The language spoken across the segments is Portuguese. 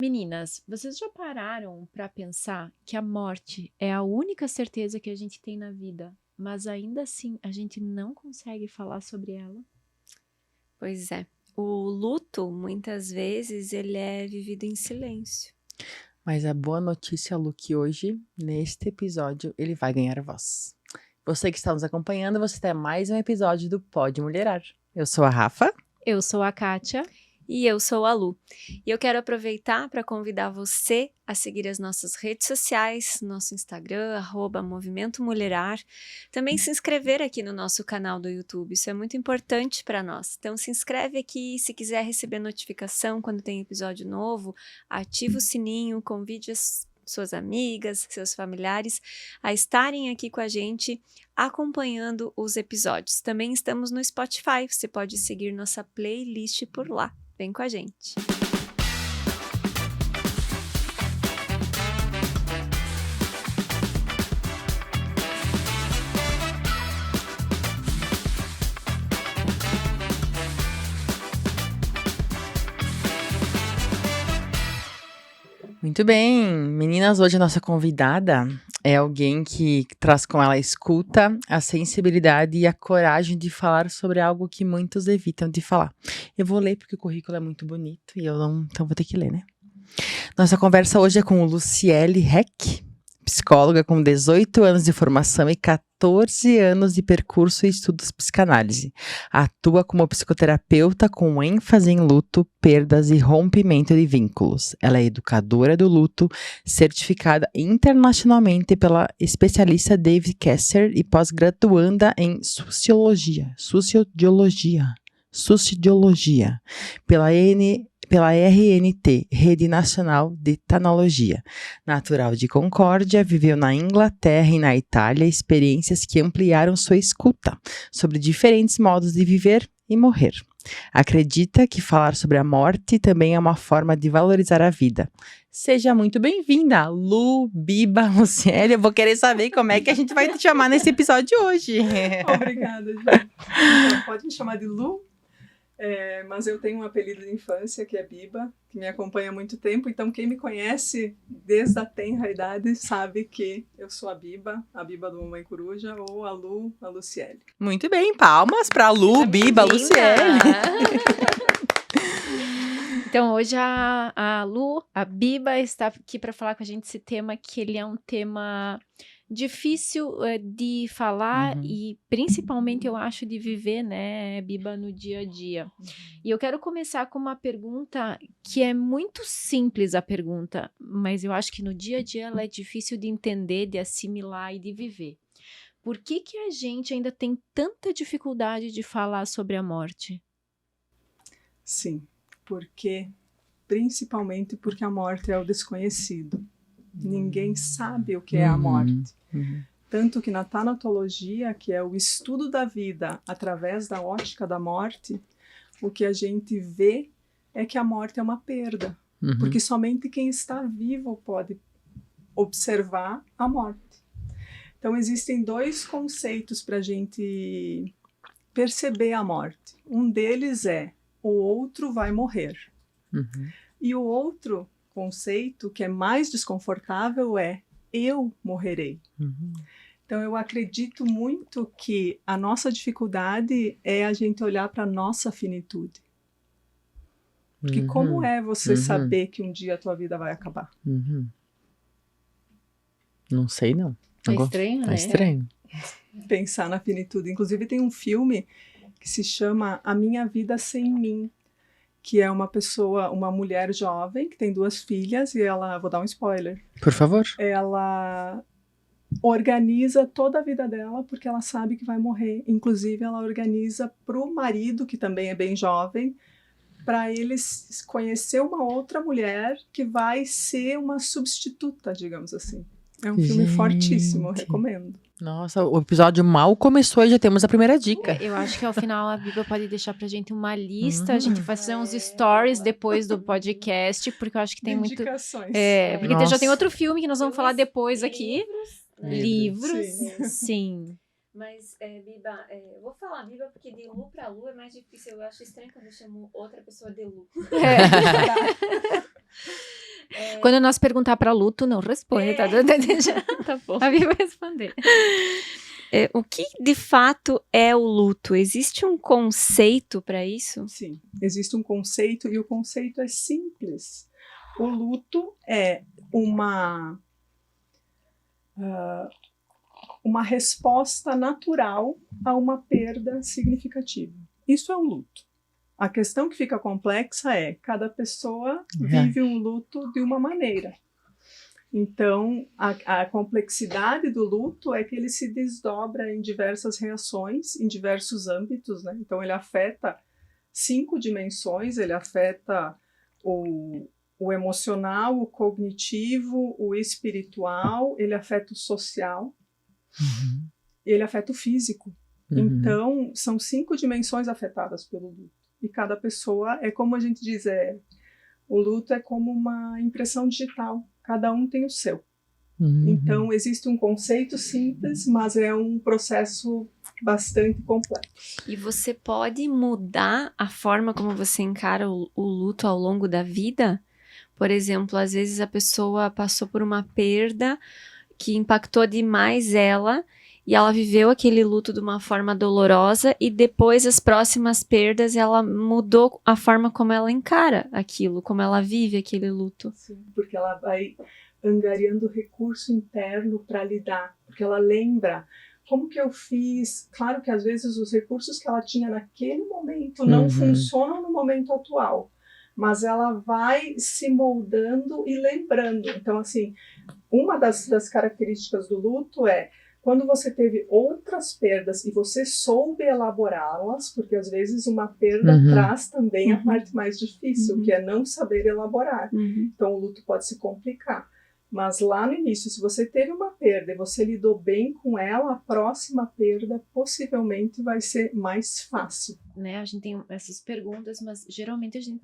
Meninas, vocês já pararam para pensar que a morte é a única certeza que a gente tem na vida, mas ainda assim a gente não consegue falar sobre ela? Pois é. O luto, muitas vezes, ele é vivido em silêncio. Mas a boa notícia, Lu, que hoje, neste episódio, ele vai ganhar voz. Você que está nos acompanhando, você tem mais um episódio do Pode Mulherar. Eu sou a Rafa. Eu sou a Kátia. E eu sou a Lu. E eu quero aproveitar para convidar você a seguir as nossas redes sociais, nosso Instagram, @Movimento Mulherar. Também se inscrever aqui no nosso canal do YouTube, isso é muito importante para nós. Então se inscreve aqui, se quiser receber notificação quando tem episódio novo, ativa o sininho, convide as suas amigas, seus familiares a estarem aqui com a gente acompanhando os episódios. Também estamos no Spotify, você pode seguir nossa playlist por lá. Vem com a gente. Muito bem, meninas, hoje a nossa convidada é alguém que traz com ela a escuta, a sensibilidade e a coragem de falar sobre algo que muitos evitam de falar. Eu vou ler porque o currículo é muito bonito e eu não, então vou ter que ler, né? Nossa conversa hoje é com Luciele Heck, psicóloga com 18 anos de formação e 14 anos de percurso e estudos psicanálise. Atua como psicoterapeuta com ênfase em luto, perdas e rompimento de vínculos. Ela é educadora do luto, certificada internacionalmente pela especialista David Kessler e pós-graduanda em Sociologia pela RNT, Rede Nacional de Tanologia. Natural de Concórdia, viveu na Inglaterra e na Itália experiências que ampliaram sua escuta sobre diferentes modos de viver e morrer. Acredita que falar sobre a morte também é uma forma de valorizar a vida. Seja muito bem-vinda, Lu, Biba, Luciele. Eu vou querer saber como é que a gente vai te chamar nesse episódio de hoje. Obrigada, gente. Então, pode me chamar de Lu. Mas eu tenho um apelido de infância, que é Biba, que me acompanha há muito tempo. Então, quem me conhece desde a tenra idade sabe que eu sou a Biba do Mamãe Coruja, ou a Lu, a Luciele. Muito bem, palmas para Lu, Biba, Luciele. Então, hoje a Lu, a Biba, está aqui para falar com a gente esse tema, que ele é um tema difícil de falar e principalmente, eu acho, de viver, né, Biba, no dia a dia. E eu quero começar com uma pergunta que é muito simples a pergunta, mas eu acho que no dia a dia ela é difícil de entender, de assimilar e de viver. Por que que a gente ainda tem tanta dificuldade de falar sobre a morte? Sim, principalmente porque a morte é o desconhecido. Ninguém sabe o que é a morte. Tanto que na tanatologia, que é o estudo da vida através da ótica da morte, o que a gente vê é que a morte é uma perda. Porque somente quem está vivo pode observar a morte. Então existem dois conceitos para a gente perceber a morte. Um deles é: o outro vai morrer. E o outro conceito, que é mais desconfortável, é: eu morrerei. Então eu acredito muito que a nossa dificuldade é a gente olhar para a nossa finitude. Porque como é você saber que um dia a tua vida vai acabar? Não sei, não. É estranho, né? É estranho. Pensar na finitude. Inclusive tem um filme que se chama A Minha Vida Sem Mim, que é uma mulher jovem que tem 2 filhas e ela, vou dar um spoiler. Por favor. Ela organiza toda a vida dela porque ela sabe que vai morrer. Inclusive ela organiza para o marido, que também é bem jovem, para ele conhecer uma outra mulher que vai ser uma substituta, digamos assim. É um filme fortíssimo, recomendo. Nossa, o episódio mal começou e já temos a primeira dica. Eu acho que ao final a Bíblia pode deixar pra gente uma lista, a gente vai fazer uns stories depois do podcast, porque eu acho que tem muito... Indicações. Porque já tem outro filme que nós vamos falar depois aqui. Livros. Sim. Mas, Biba, eu vou falar Biba porque de Lu pra Lu é mais difícil. Eu acho estranho quando eu chamo outra pessoa de Lu. Quando nós perguntar para Lu, tu não responde, tá? Tá bom. A Bia vai responder. O que de fato é o luto? Existe um conceito para isso? Sim, existe um conceito e o conceito é simples. O luto é uma resposta natural a uma perda significativa. Isso é um luto. A questão que fica complexa é cada pessoa vive um luto de uma maneira. Então, a complexidade do luto é que ele se desdobra em diversas reações, em diversos âmbitos, né? Então, ele afeta 5 dimensões, ele afeta o emocional, o cognitivo, o espiritual, ele afeta o social, ele afeta o físico. Então, são 5 dimensões afetadas pelo luto. E cada pessoa, é como a gente diz, o luto é como uma impressão digital. Cada um tem o seu. Então, existe um conceito simples, mas é um processo bastante complexo. E você pode mudar a forma como você encara o luto ao longo da vida? Por exemplo, às vezes a pessoa passou por uma perda que impactou demais ela, e ela viveu aquele luto de uma forma dolorosa, e depois as próximas perdas ela mudou a forma como ela encara aquilo, como ela vive aquele luto. Sim, porque ela vai angariando recurso interno para lidar, porque ela lembra como que eu fiz. Claro que às vezes os recursos que ela tinha naquele momento não funcionam no momento atual, mas ela vai se moldando e lembrando. Então, assim, uma das características do luto é quando você teve outras perdas e você soube elaborá-las, porque às vezes uma perda traz também a parte mais difícil, que é não saber elaborar. Então o luto pode se complicar. Mas lá no início, se você teve uma perda e você lidou bem com ela, a próxima perda possivelmente vai ser mais fácil. Né, a gente tem essas perguntas, mas geralmente a gente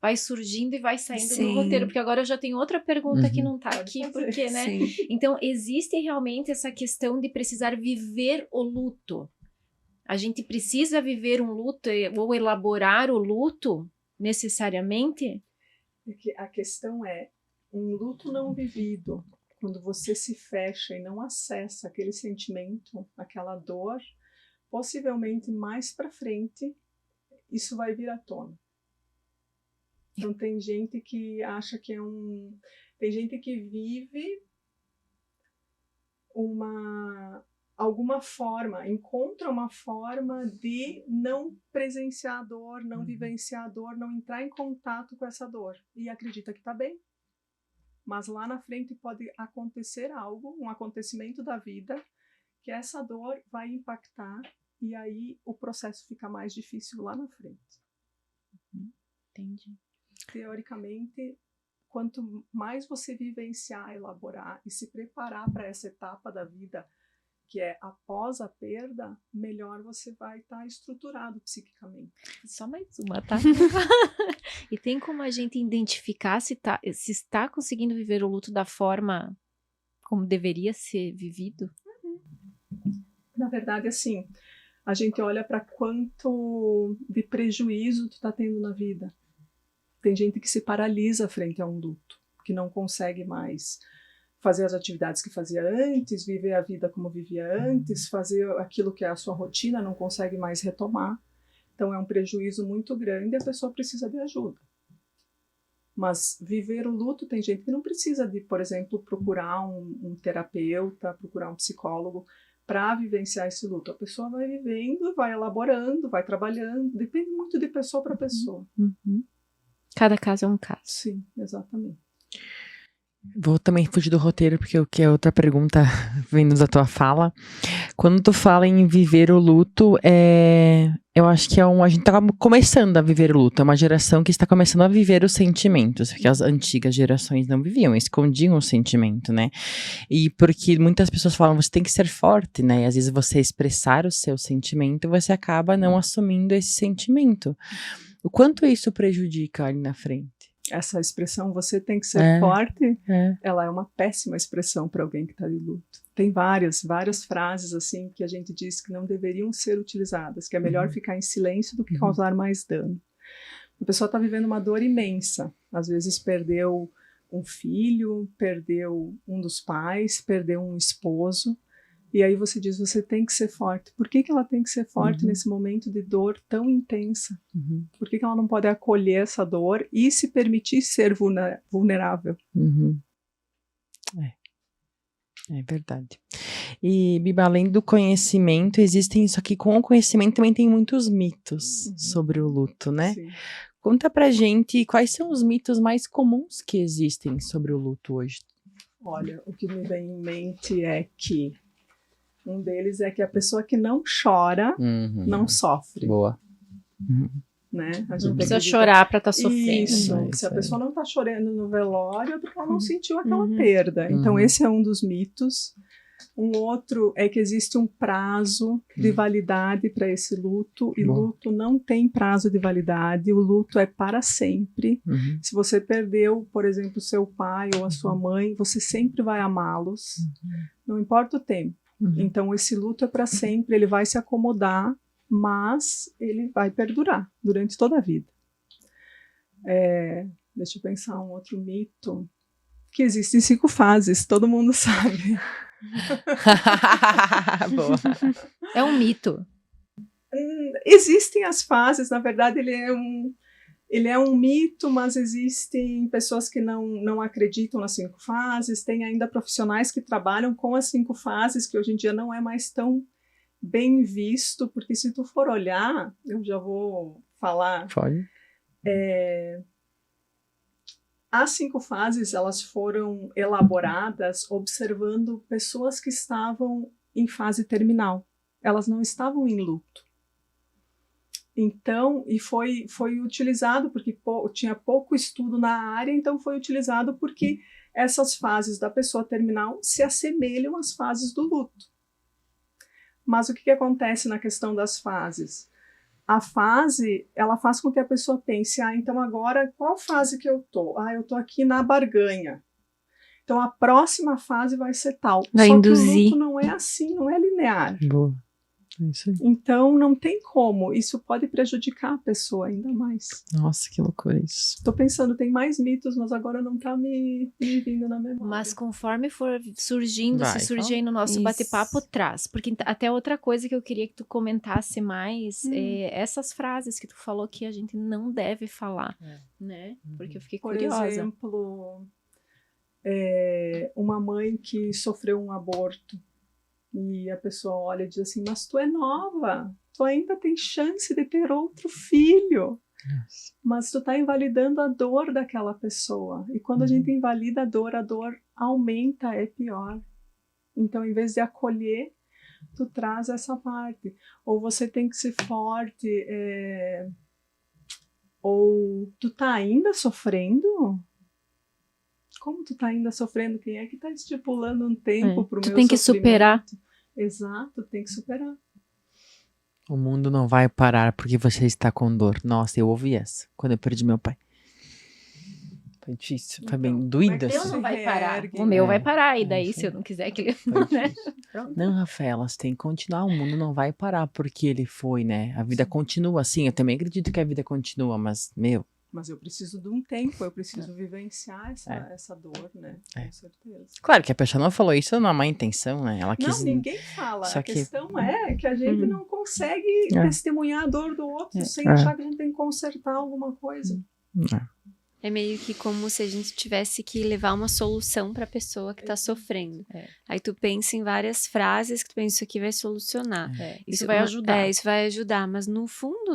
vai surgindo e vai saindo do roteiro, porque agora eu já tenho outra pergunta que não tá aqui, porque, né? Então, existe realmente essa questão de precisar viver o luto. A gente precisa viver um luto ou elaborar o luto necessariamente? Porque a questão é, um luto não vivido, quando você se fecha e não acessa aquele sentimento, aquela dor, possivelmente mais para frente isso vai vir à tona. Então tem gente que acha que tem gente que vive alguma forma, encontra uma forma de não presenciar a dor, não vivenciar a dor, não entrar em contato com essa dor e acredita que está bem. Mas lá na frente pode acontecer algo, um acontecimento da vida, que essa dor vai impactar e aí o processo fica mais difícil lá na frente. Entendi. Teoricamente, quanto mais você vivenciar, elaborar e se preparar para essa etapa da vida, que é após a perda, melhor você vai estar estruturado psiquicamente. Só mais uma, tá? E tem como a gente identificar se está conseguindo viver o luto da forma como deveria ser vivido? Na verdade, assim, a gente olha para quanto de prejuízo tu está tendo na vida. Tem gente que se paralisa frente a um luto, que não consegue mais fazer as atividades que fazia antes, viver a vida como vivia antes, fazer aquilo que é a sua rotina, não consegue mais retomar. Então é um prejuízo muito grande e a pessoa precisa de ajuda. Mas viver o luto, tem gente que não precisa de, por exemplo, procurar um terapeuta, procurar um psicólogo para vivenciar esse luto. A pessoa vai vivendo, vai elaborando, vai trabalhando, depende muito de pessoa para pessoa. Cada caso é um caso. Sim, exatamente. Vou também fugir do roteiro, porque o que é outra pergunta vindo da tua fala. Quando tu fala em viver o luto, eu acho que a gente tá começando a viver o luto. É uma geração que está começando a viver os sentimentos, porque as antigas gerações não viviam, escondiam o sentimento, né? E porque muitas pessoas falam, você tem que ser forte, né? E às vezes você expressar o seu sentimento, você acaba não assumindo esse sentimento. O quanto isso prejudica ali na frente? Essa expressão, você tem que ser forte, ela é uma péssima expressão para alguém que está de luto. Tem várias frases assim que a gente diz que não deveriam ser utilizadas, que é melhor ficar em silêncio do que causar mais dano. A pessoa está vivendo uma dor imensa. Às vezes perdeu um filho, perdeu um dos pais, perdeu um esposo. E aí você diz, você tem que ser forte. Por que ela tem que ser forte nesse momento de dor tão intensa? Por que ela não pode acolher essa dor e se permitir ser vulnerável? É verdade. E, Biba, além do conhecimento, existem, só que com o conhecimento também tem muitos mitos sobre o luto, né? Sim. Conta pra gente quais são os mitos mais comuns que existem sobre o luto hoje. Olha, o que me vem em mente é que um deles é que a pessoa que não chora não sofre. Boa. Né? A Não gente precisa acredita... chorar pra estar sofrendo. Isso. Se a pessoa não está chorando no velório, é porque ela não sentiu aquela perda. Então, esse é um dos mitos. Um outro é que existe um prazo de validade para esse luto, e luto não tem prazo de validade, o luto é para sempre. Se você perdeu, por exemplo, seu pai ou a sua mãe, você sempre vai amá-los, não importa o tempo. Então, esse luto é para sempre, ele vai se acomodar, mas ele vai perdurar durante toda a vida. Deixa eu pensar um outro mito, que existem 5 fases, todo mundo sabe. Boa. É um mito. Existem as fases, na verdade ele é um mito, mas existem pessoas que não acreditam nas 5 fases, tem ainda profissionais que trabalham com as 5 fases, que hoje em dia não é mais tão bem visto, porque se tu for olhar, eu já vou falar. Pode. As 5 fases, elas foram elaboradas observando pessoas que estavam em fase terminal. Elas não estavam em luto. Então, e foi utilizado porque tinha pouco estudo na área, então foi utilizado porque essas fases da pessoa terminal se assemelham às fases do luto. Mas o que acontece na questão das fases? A fase, ela faz com que a pessoa pense, então agora, qual fase que eu tô? Eu tô aqui na barganha. Então, a próxima fase vai ser tal. Vai Só induzir. que o luto não é assim, não é linear. Boa. É isso aí. Então, não tem como. Isso pode prejudicar a pessoa ainda mais. Nossa, que loucura isso. Tô pensando, tem mais mitos, mas agora não tá me vindo na memória. Mas conforme for surgindo, Vai, se surgir aí no nosso Isso. bate-papo, traz. Porque até outra coisa que eu queria que tu comentasse mais é essas frases que tu falou que a gente não deve falar, né? Porque eu fiquei Por curiosa. exemplo, uma mãe que sofreu um aborto e a pessoa olha e diz assim, mas tu é nova, tu ainda tem chance de ter outro filho. Nossa. Mas tu está invalidando a dor daquela pessoa. E quando a gente invalida a dor aumenta, é pior. Então, em vez de acolher, tu traz essa parte. Ou você tem que ser forte, ou tu tá ainda sofrendo? Como tu tá ainda sofrendo? Quem é que tá estipulando um tempo pro meu Tu tem que sofrimento? superar. Exato, tem que superar. O mundo não vai parar porque você está com dor. Nossa, eu ouvi essa quando eu perdi meu pai. Foi difícil, foi bem Então, doída. como é que O assim. meu não vai parar. reergue, O meu né? vai parar. E É daí, isso se aí. eu não quiser que ele... Foi né? difícil. Pronto. Não, Rafael, elas têm que continuar. O mundo não vai parar porque ele foi, né? A vida continua. Sim, eu também acredito que a vida continua, mas, meu, Mas eu preciso de um tempo, eu preciso vivenciar essa dor, né? Com certeza. claro que a pessoa não falou isso na má intenção, né? Ela quis. Não, ninguém fala. Só A que- questão é que a gente não consegue testemunhar a dor do outro sem É. achar que a gente tem que consertar alguma coisa. É meio que como se a gente tivesse que levar uma solução para a pessoa que tá sofrendo. Aí tu pensa em várias frases que tu pensa, isso aqui vai solucionar. Isso vai ajudar. Isso vai ajudar, mas no fundo,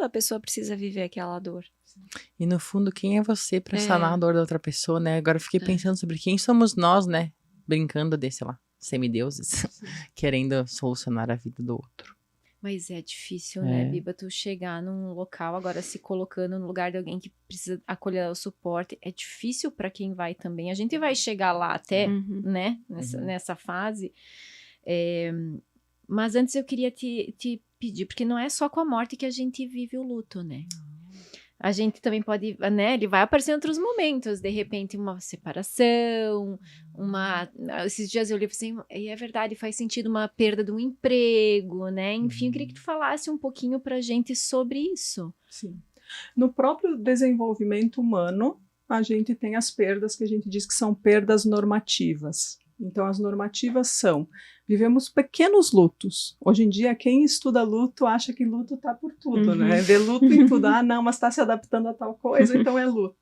a pessoa precisa viver aquela dor. E no fundo, quem é você pra sanar a dor da outra pessoa, né? Agora eu fiquei pensando sobre quem somos nós, né? Brincando de, sei lá, semideuses, querendo solucionar a vida do outro. Mas é difícil, né, Biba? Tu chegar num local, agora se colocando no lugar de alguém que precisa acolher o suporte. É difícil pra quem vai também. A gente vai chegar lá até, né? Nessa fase. Mas antes eu queria te pedir, porque não é só com a morte que a gente vive o luto, né? A gente também pode, né? Ele vai aparecer em outros momentos, de repente uma separação, esses dias eu li assim, e é verdade, faz sentido uma perda de um emprego, né? Enfim, eu queria que tu falasse um pouquinho pra gente sobre isso. Sim. No próprio desenvolvimento humano, a gente tem as perdas que a gente diz que são perdas normativas. Então, as normativas são, vivemos pequenos lutos. Hoje em dia, quem estuda luto acha que luto está por tudo, né? Vê luto em tudo. Ah, não, mas está se adaptando a tal coisa, então é luto.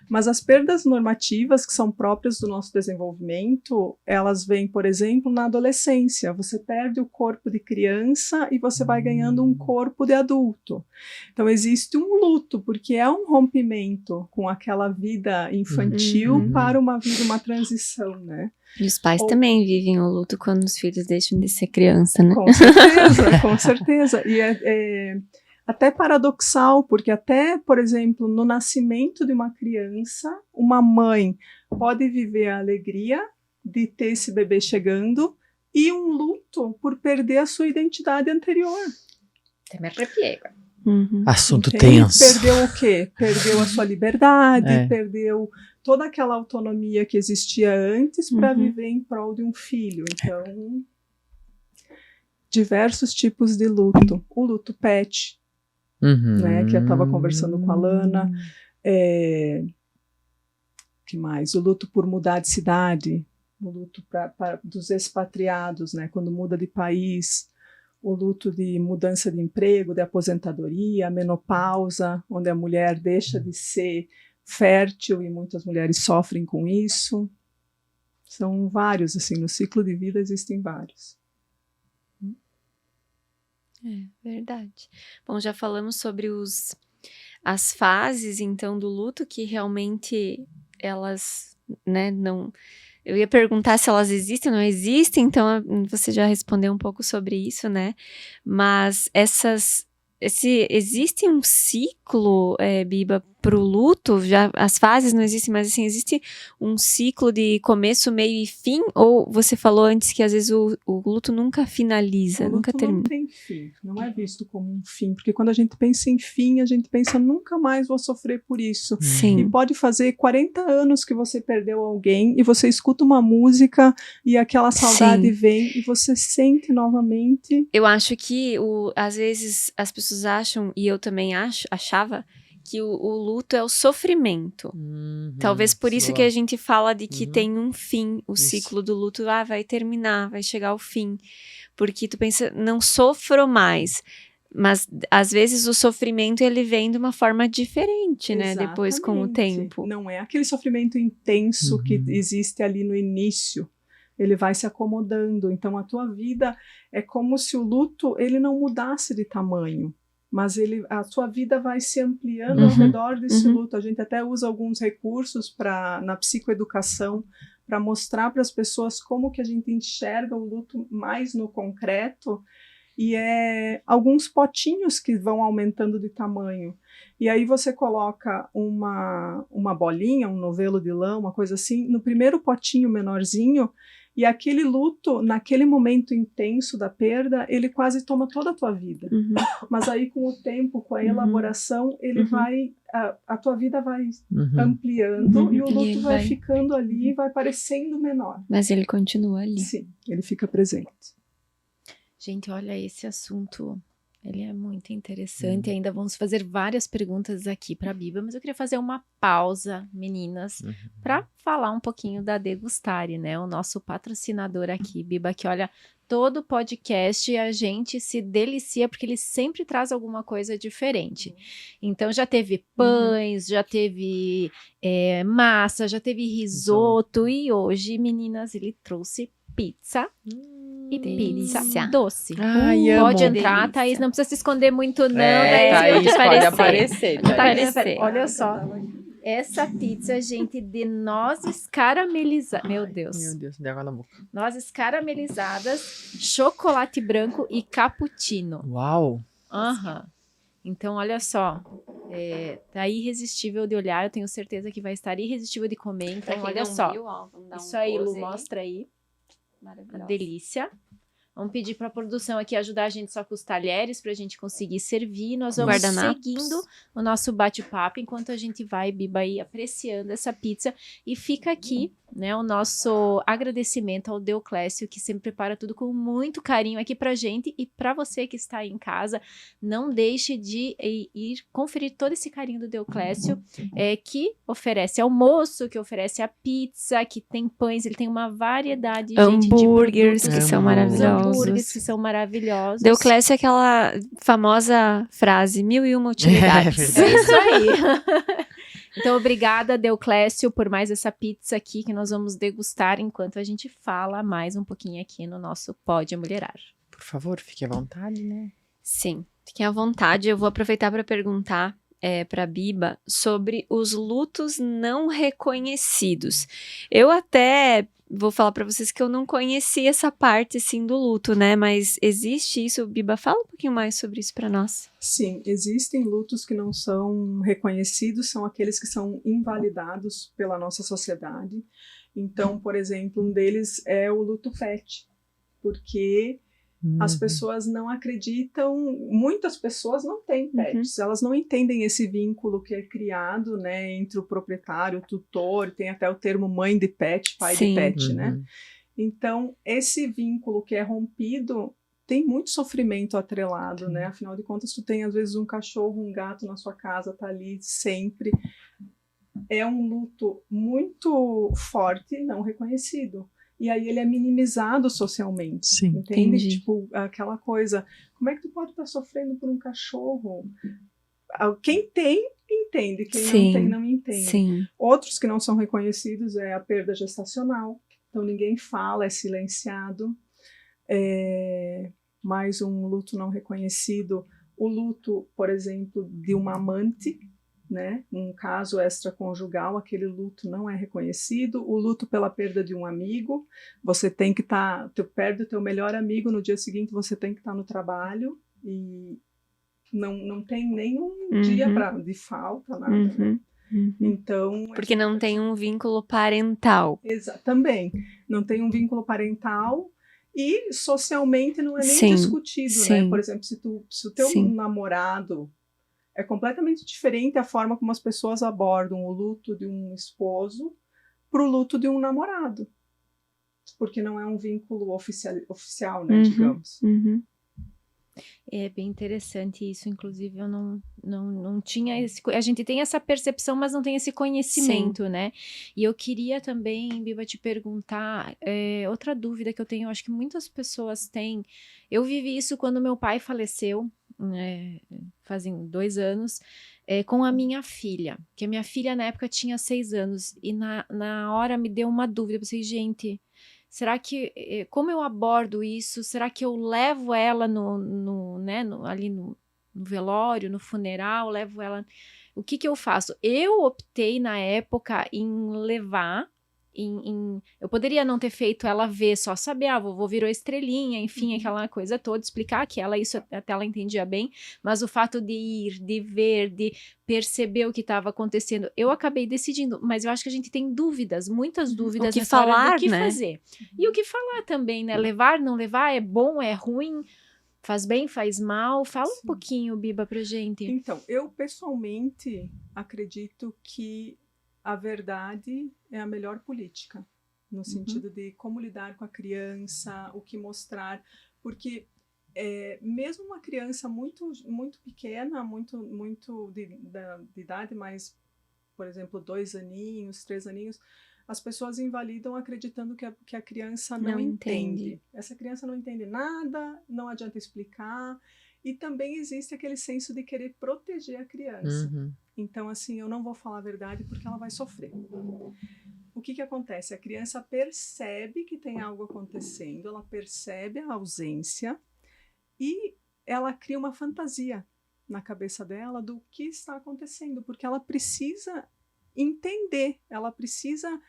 Mas as perdas normativas, que são próprias do nosso desenvolvimento, elas vêm, por exemplo, na adolescência. Você perde o corpo de criança e você vai ganhando um corpo de adulto. Então, existe um luto, porque é um rompimento com aquela vida infantil para uma vida, uma transição, né? E os pais também vivem o luto quando os filhos deixam de ser criança, né? Com certeza, com certeza. E é até paradoxal, porque até, por exemplo, no nascimento de uma criança, uma mãe pode viver a alegria de ter esse bebê chegando e um luto por perder a sua identidade anterior. Até me arrepiei. Assunto Entende? tenso. Perdeu o quê? Perdeu a sua liberdade, perdeu toda aquela autonomia que existia antes para viver em prol de um filho. Então, diversos tipos de luto. O luto pet, né, que eu estava conversando com a Lana. Que mais? O luto por mudar de cidade, o luto dos expatriados, né, quando muda de país, o luto de mudança de emprego, de aposentadoria, a menopausa, onde a mulher deixa de ser fértil e muitas mulheres sofrem com isso. São vários, assim, no ciclo de vida existem vários. É verdade. Bom, já falamos sobre as fases, então, do luto, que realmente elas, né, não... Eu ia perguntar se elas existem ou não existem, então você já respondeu um pouco sobre isso, né? Mas existe um ciclo, Biba, pro luto? Já as fases não existem, mas assim, existe um ciclo de começo, meio e fim? Ou você falou antes que às vezes o luto nunca finaliza, nunca termina? Não tem fim, não é visto como um fim, porque quando a gente pensa em fim, a gente pensa, nunca mais vou sofrer por isso. Sim. E pode fazer 40 anos que você perdeu alguém e você escuta uma música e aquela saudade vem e você sente novamente. Eu acho que às vezes as pessoas acham, e eu também achava, que o luto é o sofrimento. Talvez por isso que a gente fala de que tem um fim, o ciclo do luto, vai terminar, vai chegar ao fim. Porque tu pensa, não sofro mais. Mas, às vezes, o sofrimento, ele vem de uma forma diferente, né? Exatamente. Depois, com o tempo. Não é aquele sofrimento intenso que existe ali no início. Ele vai se acomodando. Então, a tua vida é como se o luto, ele não mudasse de tamanho. Mas a sua vida vai se ampliando ao redor desse luto. A gente até usa alguns recursos na psicoeducação para mostrar para as pessoas como que a gente enxerga o luto mais no concreto. E alguns potinhos que vão aumentando de tamanho. E aí você coloca uma bolinha, um novelo de lã, uma coisa assim, no primeiro potinho menorzinho, e aquele luto, naquele momento intenso da perda, ele quase toma toda a tua vida. Mas aí com o tempo, com a elaboração, ele vai, a tua vida vai ampliando e o luto vai ficando ali e vai parecendo menor. Mas ele continua ali. Sim, ele fica presente. Gente, olha, esse assunto, ele é muito interessante. Ainda vamos fazer várias perguntas aqui para a Biba, mas eu queria fazer uma pausa, meninas, para falar um pouquinho da Degustare, né? O nosso patrocinador aqui, Biba, que olha, todo podcast a gente se delicia porque ele sempre traz alguma coisa diferente. Então já teve pães, já teve massa, já teve risoto e hoje, meninas, ele trouxe pizza. E delícia. Pizza doce. Ai, pode amo. entrar, Delícia. Thaís, não precisa se esconder muito não. Thaís, pode aparecer. Tá Thaís. aparecer. Olha só, essa pizza, gente, de nozes caramelizadas. Meu Deus. Meu Deus, deu água na boca. Nozes caramelizadas, chocolate branco e cappuccino. Uau. Então, olha só. Tá irresistível de olhar. Eu tenho certeza que vai estar irresistível de comer. Então, olha só. Isso aí, Lu, mostra aí. Uma delícia. Vamos pedir para a produção aqui ajudar a gente só com os talheres para a gente conseguir servir. Nós vamos seguindo o nosso bate-papo enquanto a gente vai, Biba, aí apreciando essa pizza. E fica aqui né, o nosso agradecimento ao Deoclésio, que sempre prepara tudo com muito carinho aqui pra gente e pra você que está aí em casa. Não deixe de ir conferir todo esse carinho do Deoclésio, que oferece almoço, que oferece a pizza, que tem pães, ele tem uma variedade hambúrgueres de que produtos, são maravilhosos. hambúrgueres que são maravilhosos. Deoclésio é aquela famosa frase, 1001 utilidades. É isso aí. Então, obrigada, Deoclésio, por mais essa pizza aqui que nós vamos degustar enquanto a gente fala mais um pouquinho aqui no nosso Pode Mulherar. Por favor, fique à vontade, né? Sim, fiquem à vontade. Eu vou aproveitar para perguntar para a Biba sobre os lutos não reconhecidos. Eu até vou falar para vocês que eu não conheci essa parte, assim, do luto, né? Mas existe isso? Biba, fala um pouquinho mais sobre isso para nós. Sim, existem lutos que não são reconhecidos, são aqueles que são invalidados pela nossa sociedade. Então, por exemplo, um deles é o luto pet, porque as pessoas não acreditam, muitas pessoas não têm pets, elas não entendem esse vínculo que é criado, né, entre o proprietário, o tutor, tem até o termo mãe de pet, pai de pet, né? Então, esse vínculo que é rompido tem muito sofrimento atrelado, né? Afinal de contas, tu tem às vezes um cachorro, um gato na sua casa, tá ali sempre. É um luto muito forte, não reconhecido. E aí ele é minimizado socialmente, Sim, entende? entendi. Tipo, aquela coisa, como é que tu pode estar sofrendo por um cachorro? Quem tem, entende, quem não tem, não entende. Sim. Outros que não são reconhecidos é a perda gestacional, então ninguém fala, é silenciado. Mais um luto não reconhecido, o luto, por exemplo, de uma amante, né? Um caso extraconjugal, aquele luto não é reconhecido. O luto pela perda de um amigo, você tem que estar, tu perde o teu melhor amigo, no dia seguinte você tem que estar no trabalho e não tem nenhum dia de falta, nada, né? Então, porque não tem um vínculo parental. Também, não tem um vínculo parental e socialmente não é nem discutido, né? Por exemplo, se o teu namorado é completamente diferente a forma como as pessoas abordam o luto de um esposo para o luto de um namorado. Porque não é um vínculo oficial, né, digamos. É bem interessante isso, inclusive eu não tinha a gente tem essa percepção, mas não tem esse conhecimento, né? E eu queria também, Biba, te perguntar, outra dúvida que eu tenho, eu acho que muitas pessoas têm, eu vivi isso quando meu pai faleceu, fazem 2 anos, com a minha filha, que a minha filha na época tinha 6 anos, e na hora me deu uma dúvida, eu pensei, gente, será que, como eu abordo isso, será que eu levo ela ali no velório, no funeral, levo ela, o que eu faço? Eu optei na época em levar, eu poderia não ter feito ela ver, só saber, vovô virou estrelinha, enfim, aquela coisa toda, explicar que isso até ela entendia bem, mas o fato de ir, de ver, de perceber o que estava acontecendo, eu acabei decidindo, mas eu acho que a gente tem dúvidas, muitas dúvidas o que nessa hora falar, do que né? fazer. E o que falar também, né? Levar, não levar, é bom, é ruim, faz bem, faz mal? Fala um pouquinho, Biba, pra gente. Então, eu pessoalmente acredito que a verdade é a melhor política, no sentido de como lidar com a criança, o que mostrar, porque mesmo uma criança muito, muito pequena, muito de idade, mas, por exemplo, 2 aninhos, 3 aninhos, as pessoas invalidam acreditando que a criança não entende. Essa criança não entende nada, não adianta explicar, e também existe aquele senso de querer proteger a criança. Então, assim, eu não vou falar a verdade porque ela vai sofrer. O que acontece? A criança percebe que tem algo acontecendo, ela percebe a ausência e ela cria uma fantasia na cabeça dela do que está acontecendo, porque ela precisa entender, ela precisa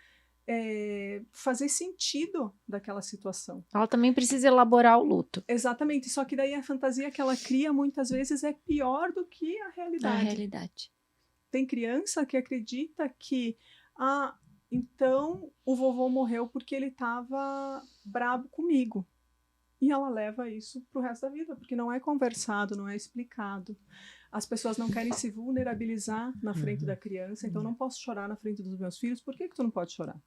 fazer sentido daquela situação. Ela também precisa elaborar o luto. Exatamente, só que daí a fantasia que ela cria muitas vezes é pior do que a realidade. Tem criança que acredita que, então o vovô morreu porque ele estava brabo comigo. E ela leva isso pro resto da vida, porque não é conversado, não é explicado. As pessoas não querem se vulnerabilizar na frente da criança, então não posso chorar na frente dos meus filhos. Por que tu não pode chorar?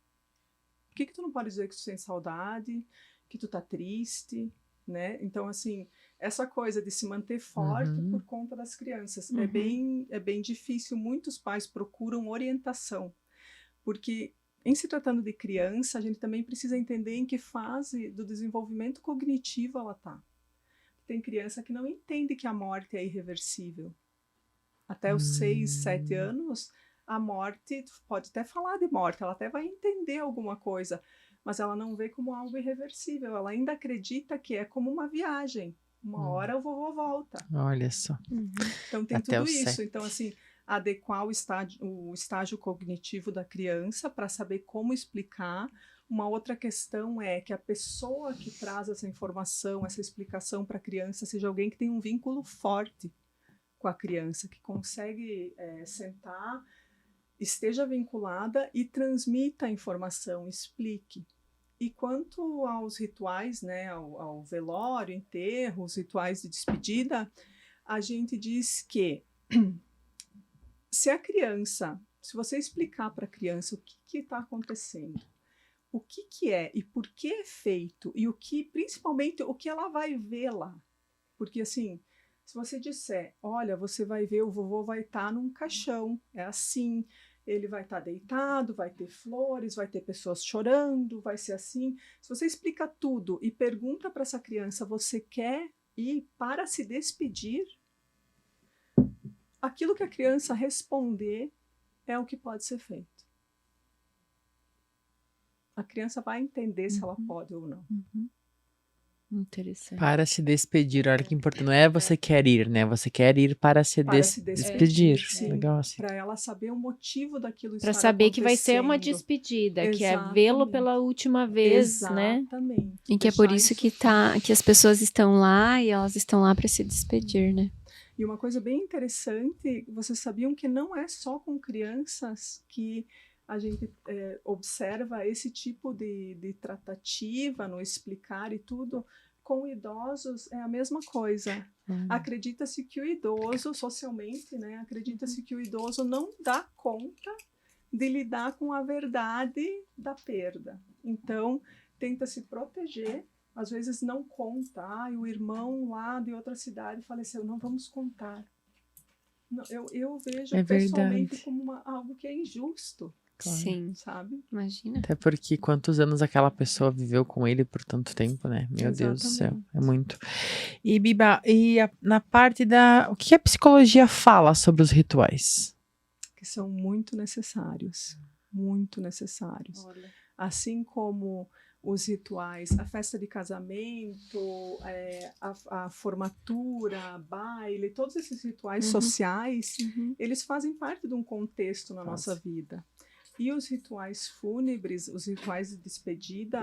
Por que tu não pode dizer que tu sente saudade, que tu tá triste, né? Então, assim, essa coisa de se manter forte por conta das crianças é bem difícil. Muitos pais procuram orientação, porque em se tratando de criança, a gente também precisa entender em que fase do desenvolvimento cognitivo ela tá. Tem criança que não entende que a morte é irreversível. Até os 6, 7 anos, a morte, pode até falar de morte, ela até vai entender alguma coisa, mas ela não vê como algo irreversível. Ela ainda acredita que é como uma viagem. Uma hora o vovô volta. Olha só. Então tem Até tudo os isso. 7. Então, assim, adequar o estágio cognitivo da criança para saber como explicar. Uma outra questão é que a pessoa que traz essa informação, essa explicação para a criança, seja alguém que tem um vínculo forte com a criança, que consegue sentar, esteja vinculada e transmita a informação, explique. E quanto aos rituais, né, ao velório, enterro, os rituais de despedida, a gente diz que se você explicar para a criança o que está acontecendo, o que é e por que é feito, e principalmente o que ela vai ver lá. Porque assim, se você disser, olha, você vai ver, o vovô vai estar num caixão, é assim, ele vai estar deitado, vai ter flores, vai ter pessoas chorando, vai ser assim. Se você explica tudo e pergunta para essa criança, você quer ir para se despedir? Aquilo que a criança responder é o que pode ser feito. A criança vai entender se ela pode ou não. Interessante. Para se despedir, olha que importante. Não é você quer ir, né? Você quer ir para se despedir. Sim, Legal assim. para ela saber o motivo daquilo estar Para saber que vai ser uma acontecendo. despedida, que é Exatamente. vê-lo pela última vez, né? Exatamente. E que é por isso que as pessoas estão lá e elas estão lá para se despedir, né? E uma coisa bem interessante, vocês sabiam que não é só com crianças que a gente observa esse tipo de tratativa no explicar e tudo. Com idosos é a mesma coisa. Acredita-se que o idoso, socialmente, né, acredita-se que o idoso não dá conta de lidar com a verdade da perda. Então, tenta se proteger, às vezes não conta. O irmão lá de outra cidade faleceu, não vamos contar. Não, eu vejo pessoalmente como algo que é injusto. Claro. Sim, sabe? Imagina. Até porque quantos anos aquela pessoa viveu com ele por tanto tempo, né? Meu Deus do céu, é muito. E Biba, na parte o que a psicologia fala sobre os rituais? Que são muito necessários, muito necessários. Olha. Assim como os rituais, a festa de casamento, a formatura, baile, todos esses rituais sociais, eles fazem parte de um contexto na nossa vida. E os rituais fúnebres, os rituais de despedida,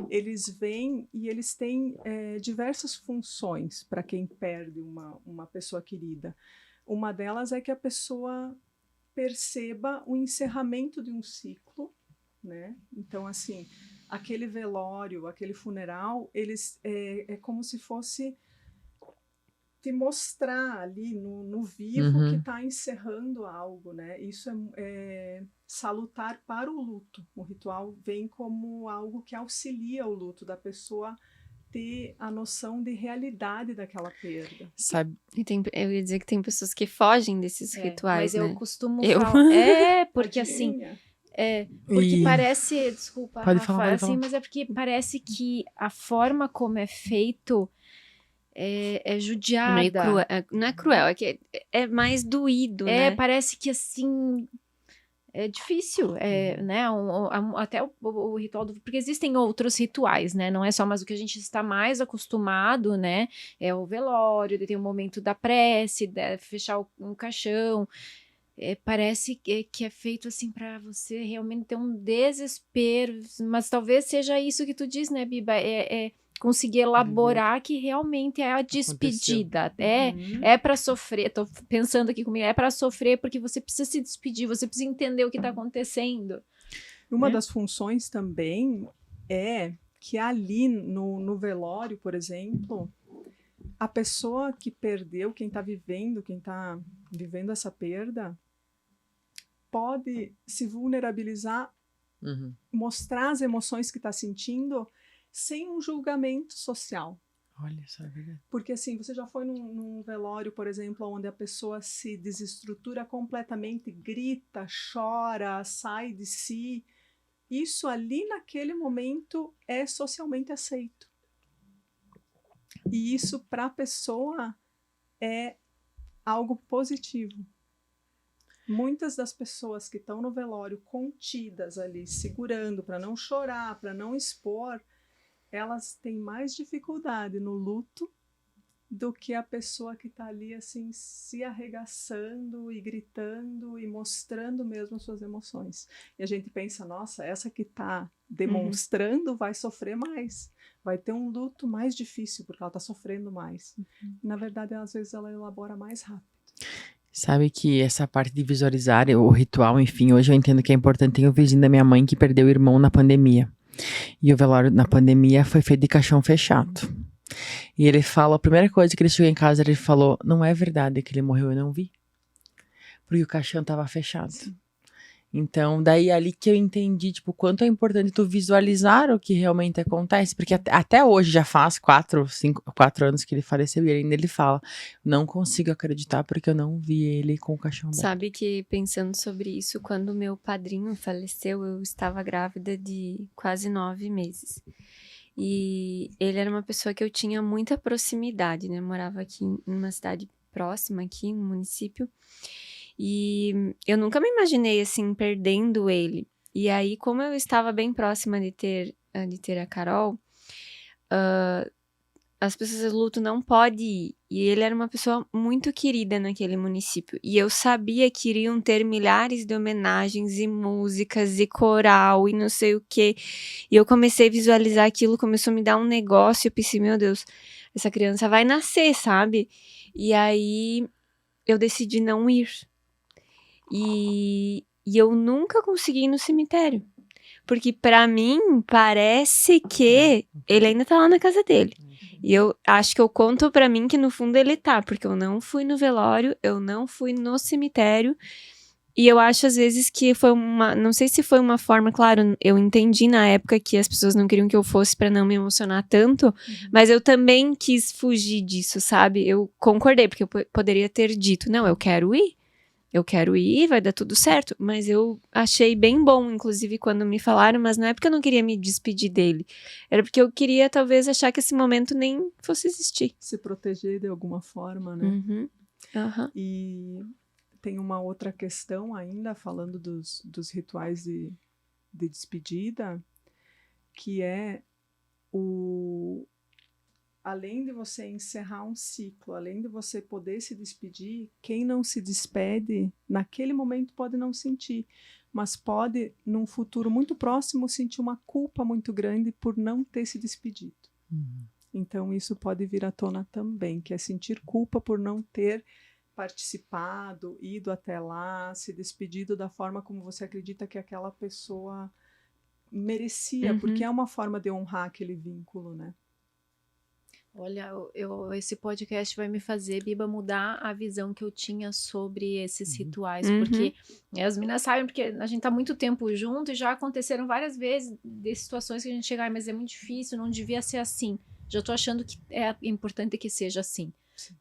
eles vêm e eles têm diversas funções para quem perde uma pessoa querida. Uma delas é que a pessoa perceba o encerramento de um ciclo, né? Então, assim, aquele velório, aquele funeral, é como se fosse te mostrar ali no vivo que está encerrando algo, né? Isso é salutar para o luto. O ritual vem como algo que auxilia o luto da pessoa ter a noção de realidade daquela perda. Sabe? Eu ia dizer que tem pessoas que fogem desses rituais, mas né? eu costumo falar... porque assim... porque parece... Desculpa, pode Rafa, falar, assim, mas é porque parece que a forma como é feito é judiada. Não é cruel, é que é mais doído, né? Parece que assim... É difícil, né? Até o ritual porque existem outros rituais, né? Não é só mais o que a gente está mais acostumado, né? É o velório, tem o momento da prece, fechar um caixão. Parece que é feito assim para você realmente ter um desespero, mas talvez seja isso que tu diz, né, Biba? Conseguir elaborar que realmente é a despedida. É para sofrer, tô pensando aqui comigo, é para sofrer porque você precisa se despedir, você precisa entender o que está acontecendo. Uma das funções também é que ali no velório, por exemplo, a pessoa que perdeu, quem está vivendo essa perda, pode se vulnerabilizar mostrar as emoções que está sentindo sem um julgamento social. Olha, só é verdade. Porque assim, você já foi num velório, por exemplo, onde a pessoa se desestrutura completamente, grita, chora, sai de si. Isso ali naquele momento é socialmente aceito. E isso para a pessoa é algo positivo. Muitas das pessoas que estão no velório contidas ali, segurando para não chorar, para não expor, elas têm mais dificuldade no luto do que a pessoa que está ali assim se arregaçando e gritando e mostrando mesmo as suas emoções. E a gente pensa, nossa, essa que está demonstrando vai sofrer mais, vai ter um luto mais difícil porque ela está sofrendo mais. E, na verdade, às vezes ela elabora mais rápido. Sabe que essa parte de visualizar o ritual, enfim, hoje eu entendo que é importante. Tem o vizinho da minha mãe que perdeu o irmão na pandemia. E o velório na pandemia foi feito de caixão fechado. E ele fala, a primeira coisa que ele chegou em casa, ele falou, não é verdade que ele morreu, eu não vi. Porque o caixão tava fechado. Sim. Então, daí ali que eu entendi, tipo, quanto é importante tu visualizar o que realmente acontece. Porque até hoje, já faz 4 anos que ele faleceu, e ainda ele fala, não consigo acreditar porque eu não vi ele com o caixão aberto. Sabe que, pensando sobre isso, quando meu padrinho faleceu, eu estava grávida de quase 9 meses. E ele era uma pessoa que eu tinha muita proximidade, né? Eu morava aqui em uma cidade próxima, aqui no município. E eu nunca me imaginei, assim, perdendo ele. E aí, como eu estava bem próxima de ter a Carol, as pessoas do luto não podem ir. E ele era uma pessoa muito querida naquele município. E eu sabia que iriam ter milhares de homenagens e músicas e coral e não sei o quê. E eu comecei a visualizar aquilo, começou a me dar um negócio. Eu pensei, meu Deus, essa criança vai nascer, sabe? E aí eu decidi não ir. E eu nunca consegui ir no cemitério. Porque pra mim, parece que ele ainda tá lá na casa dele. E eu acho que eu conto pra mim que no fundo ele tá. Porque eu não fui no velório, eu não fui no cemitério. E eu acho às vezes que foi não sei se foi uma forma, claro, eu entendi na época que as pessoas não queriam que eu fosse pra não me emocionar tanto. Mas eu também quis fugir disso, sabe? Eu concordei, porque eu poderia ter dito, não, eu quero ir, vai dar tudo certo. Mas eu achei bem bom, inclusive, quando me falaram, mas não é porque eu não queria me despedir dele. Era porque eu queria, talvez, achar que esse momento nem fosse existir. Se proteger de alguma forma, né? E tem uma outra questão ainda, falando dos rituais de despedida, que é além de você encerrar um ciclo, além de você poder se despedir, quem não se despede, naquele momento pode não sentir, mas pode, num futuro muito próximo, sentir uma culpa muito grande por não ter se despedido. Então, isso pode vir à tona também, que é sentir culpa por não ter participado, ido até lá, se despedido da forma como você acredita que aquela pessoa merecia, porque é uma forma de honrar aquele vínculo, né? Olha, esse podcast vai me fazer, Biba, mudar a visão que eu tinha sobre esses rituais, porque as meninas sabem, porque a gente tá muito tempo junto e já aconteceram várias vezes de situações que a gente chega, mas é muito difícil, não devia ser assim. Já tô achando que é importante que seja assim,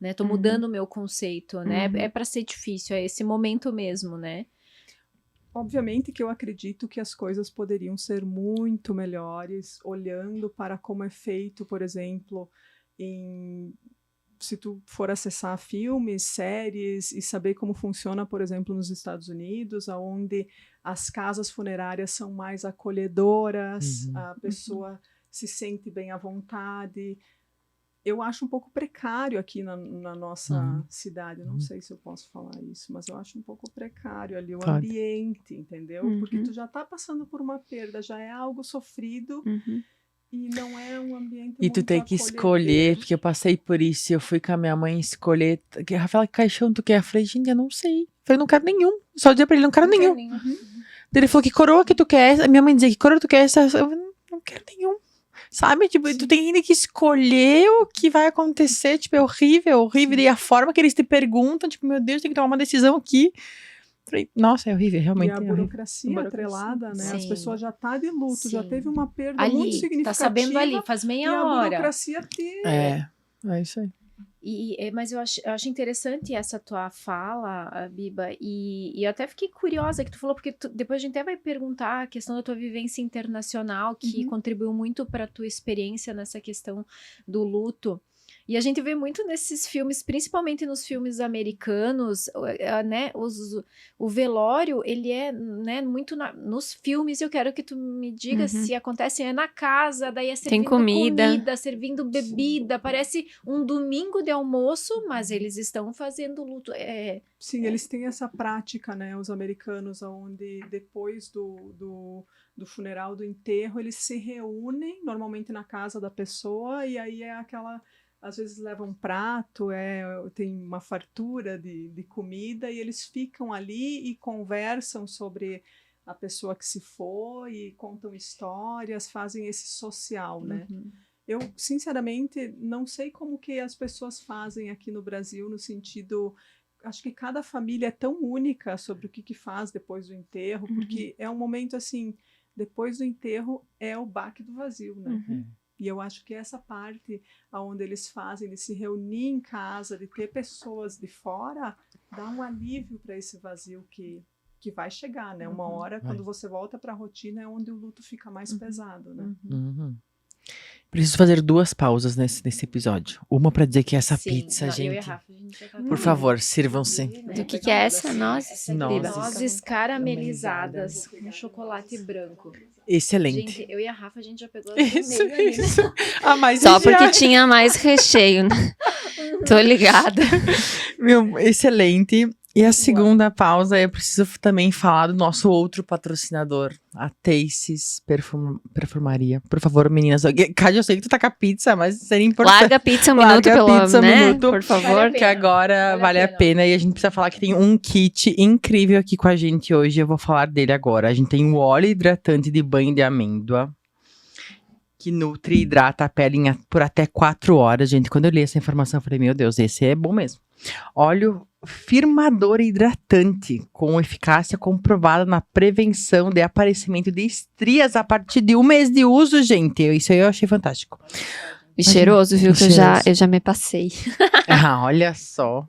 né? Tô mudando o meu conceito, né? É para ser difícil, é esse momento mesmo, né? Obviamente que eu acredito que as coisas poderiam ser muito melhores, olhando para como é feito, por exemplo, se tu for acessar filmes, séries e saber como funciona, por exemplo, nos Estados Unidos, onde as casas funerárias são mais acolhedoras, a pessoa se sente bem à vontade. Eu acho um pouco precário aqui na nossa cidade, não sei se eu posso falar isso, mas eu acho um pouco precário ali o ambiente, entendeu? Porque tu já tá passando por uma perda, já é algo sofrido, e não é um ambiente E tu tem que escolher, porque eu passei por isso, eu fui com a minha mãe escolher, Rafaela, que caixão tu quer? Eu falei, gente, eu não sei. Eu falei, não quero nenhum. Só dizia pra ele, não quero nenhum. Ele falou, que coroa que tu quer? A minha mãe dizia, que coroa tu quer? Eu não quero nenhum. Sabe? Tipo, tu tem ainda que escolher o que vai acontecer. Tipo, é horrível, horrível. E a forma que eles te perguntam, tipo, meu Deus, tem que tomar uma decisão aqui. Falei, nossa, é horrível, realmente. E a é horrível. burocracia atrelada, né? As Sim. pessoas já tá de luto, já Sim. teve uma perda Ali, muito significativa. tá sabendo ali, faz E meia a hora. burocracia É isso aí. Mas eu acho interessante essa tua fala, Biba, e eu até fiquei curiosa que tu falou, porque depois a gente até vai perguntar a questão da tua vivência internacional, que contribuiu muito para a tua experiência nessa questão do luto. E a gente vê muito nesses filmes, principalmente nos filmes americanos, né, o velório, ele é, né, muito nos filmes, eu quero que tu me diga se acontece na casa, daí é servindo comida, servindo bebida, parece um domingo de almoço, mas eles estão fazendo luto. Sim, eles têm essa prática, né, os americanos, onde depois do funeral, do enterro, eles se reúnem, normalmente na casa da pessoa, e aí é aquela... Às vezes levam um prato, tem uma fartura de comida, e eles ficam ali e conversam sobre a pessoa que se foi, e contam histórias, fazem esse social, né? Eu, sinceramente, não sei como que as pessoas fazem aqui no Brasil, no sentido... Acho que cada família é tão única sobre o que faz depois do enterro, porque é um momento, assim, depois do enterro é o baque do vazio, né? E eu acho que essa parte onde eles fazem, de se reunir em casa, de ter pessoas de fora, dá um alívio para esse vazio que vai chegar, né? Uma hora, quando você volta para a rotina, é onde o luto fica mais pesado, né? Preciso fazer 2 pausas nesse episódio. Uma para dizer que essa pizza, eu gente... e a Rafa, a gente já Por favor, sirvam-se. Do que é essa? Nozes? Nozes caramelizadas com chocolate branco. Excelente. Gente, eu e a Rafa, a gente já pegou as do meio ali, né? Mas Só porque tinha mais recheio, né? Tô ligada. Meu, excelente. E a segunda pausa, eu preciso também falar do nosso outro patrocinador, a Taces Perfumaria. Por favor, meninas. Cádia, eu sei que tu tá com a pizza, mas seria importante. Larga a pizza um minuto, por favor. Que agora vale a pena. E a gente precisa falar que tem um kit incrível aqui com a gente hoje. Eu vou falar dele agora. A gente tem o óleo hidratante de banho de amêndoa, que nutre e hidrata a pele por até 4 horas. Gente, quando eu li essa informação, eu falei, meu Deus, esse é bom mesmo. Óleo firmador e hidratante, com eficácia comprovada na prevenção de aparecimento de estrias a partir de 1 mês de uso, gente. Isso aí eu achei fantástico. E cheiroso, viu? Que eu já me passei. Olha só.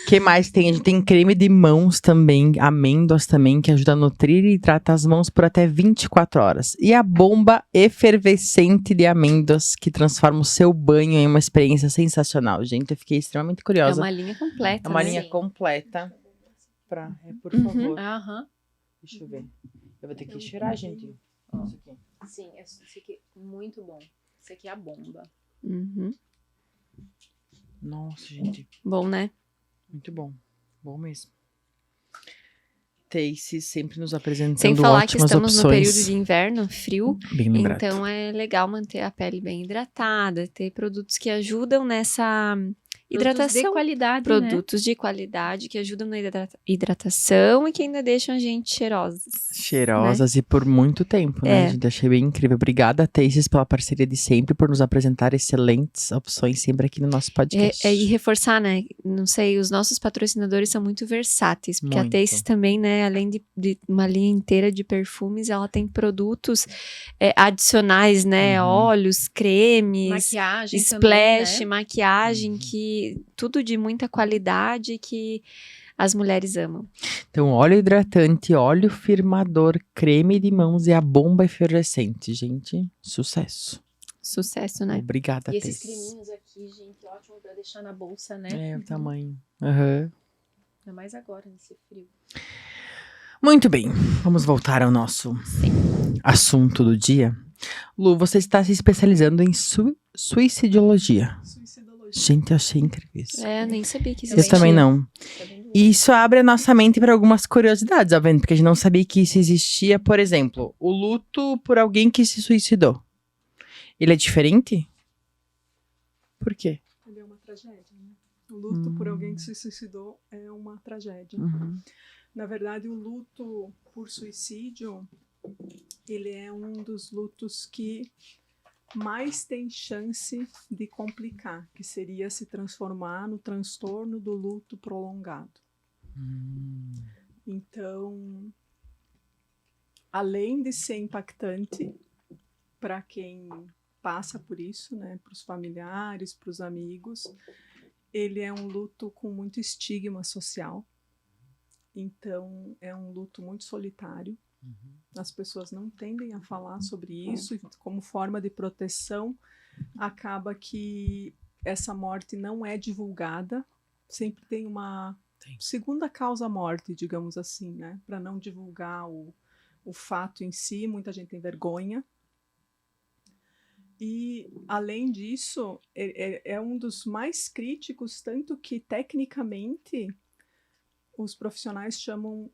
O que mais tem? A gente tem creme de mãos também, amêndoas também, que ajuda a nutrir e hidrata as mãos por até 24 horas. E a bomba efervescente de amêndoas, que transforma o seu banho em uma experiência sensacional. Gente, eu fiquei extremamente curiosa. É uma linha completa. É uma linha completa. Por favor. Deixa eu ver. Eu vou ter que cheirar, gente. Isso aqui. Sim, esse aqui é muito bom. Esse aqui é a bomba. Nossa, gente. Bom, né? Muito bom. Bom mesmo. Tace sempre nos apresentando Sem falar ótimas que estamos opções. no período de inverno, frio. Bem lembrado. Então é legal manter a pele bem hidratada, ter produtos que ajudam nessa hidratação. De qualidade, Produtos de qualidade que ajudam na hidratação e que ainda deixam a gente Cheirosas, né? E por muito tempo, né, gente? Achei bem incrível. Obrigada, Taces, pela parceria de sempre, por nos apresentar excelentes opções sempre aqui no nosso podcast. E reforçar, né? Não sei, os nossos patrocinadores são muito versáteis, porque a Taces também, né, além de uma linha inteira de perfumes, ela tem produtos adicionais, né? Óleos, cremes, maquiagem splash, também, né? maquiagem, que tudo de muita qualidade que as mulheres amam. Então, óleo hidratante, óleo firmador, creme de mãos e a bomba efervescente. Gente, sucesso. Sucesso, né? Obrigada, E esses creminhos aqui, gente, ótimo pra deixar na bolsa, né? O tamanho. Ainda mais agora, nesse frio. Muito bem, vamos voltar ao nosso assunto do dia. Lu, você está se especializando em suicidologia. Gente, eu achei incrível isso. Eu nem sabia que existia. Eu também não. E isso abre a nossa mente para algumas curiosidades, obviamente, porque a gente não sabia que isso existia. Por exemplo, o luto por alguém que se suicidou. Ele é diferente? Por quê? Ele é uma tragédia, né? O luto por alguém que se suicidou é uma tragédia. Na verdade, o luto por suicídio, ele é um dos lutos que mais tem chance de complicar, que seria se transformar no transtorno do luto prolongado. Então, além de ser impactante para quem passa por isso, né, para os familiares, para os amigos, ele é um luto com muito estigma social. Então, é um luto muito solitário. As pessoas não tendem a falar sobre isso, e como forma de proteção, acaba que essa morte não é divulgada. Sempre tem uma segunda causa-morte, digamos assim, né? Para não divulgar o fato em si, muita gente tem vergonha. E, além disso, é um dos mais críticos, tanto que, tecnicamente, os profissionais chamam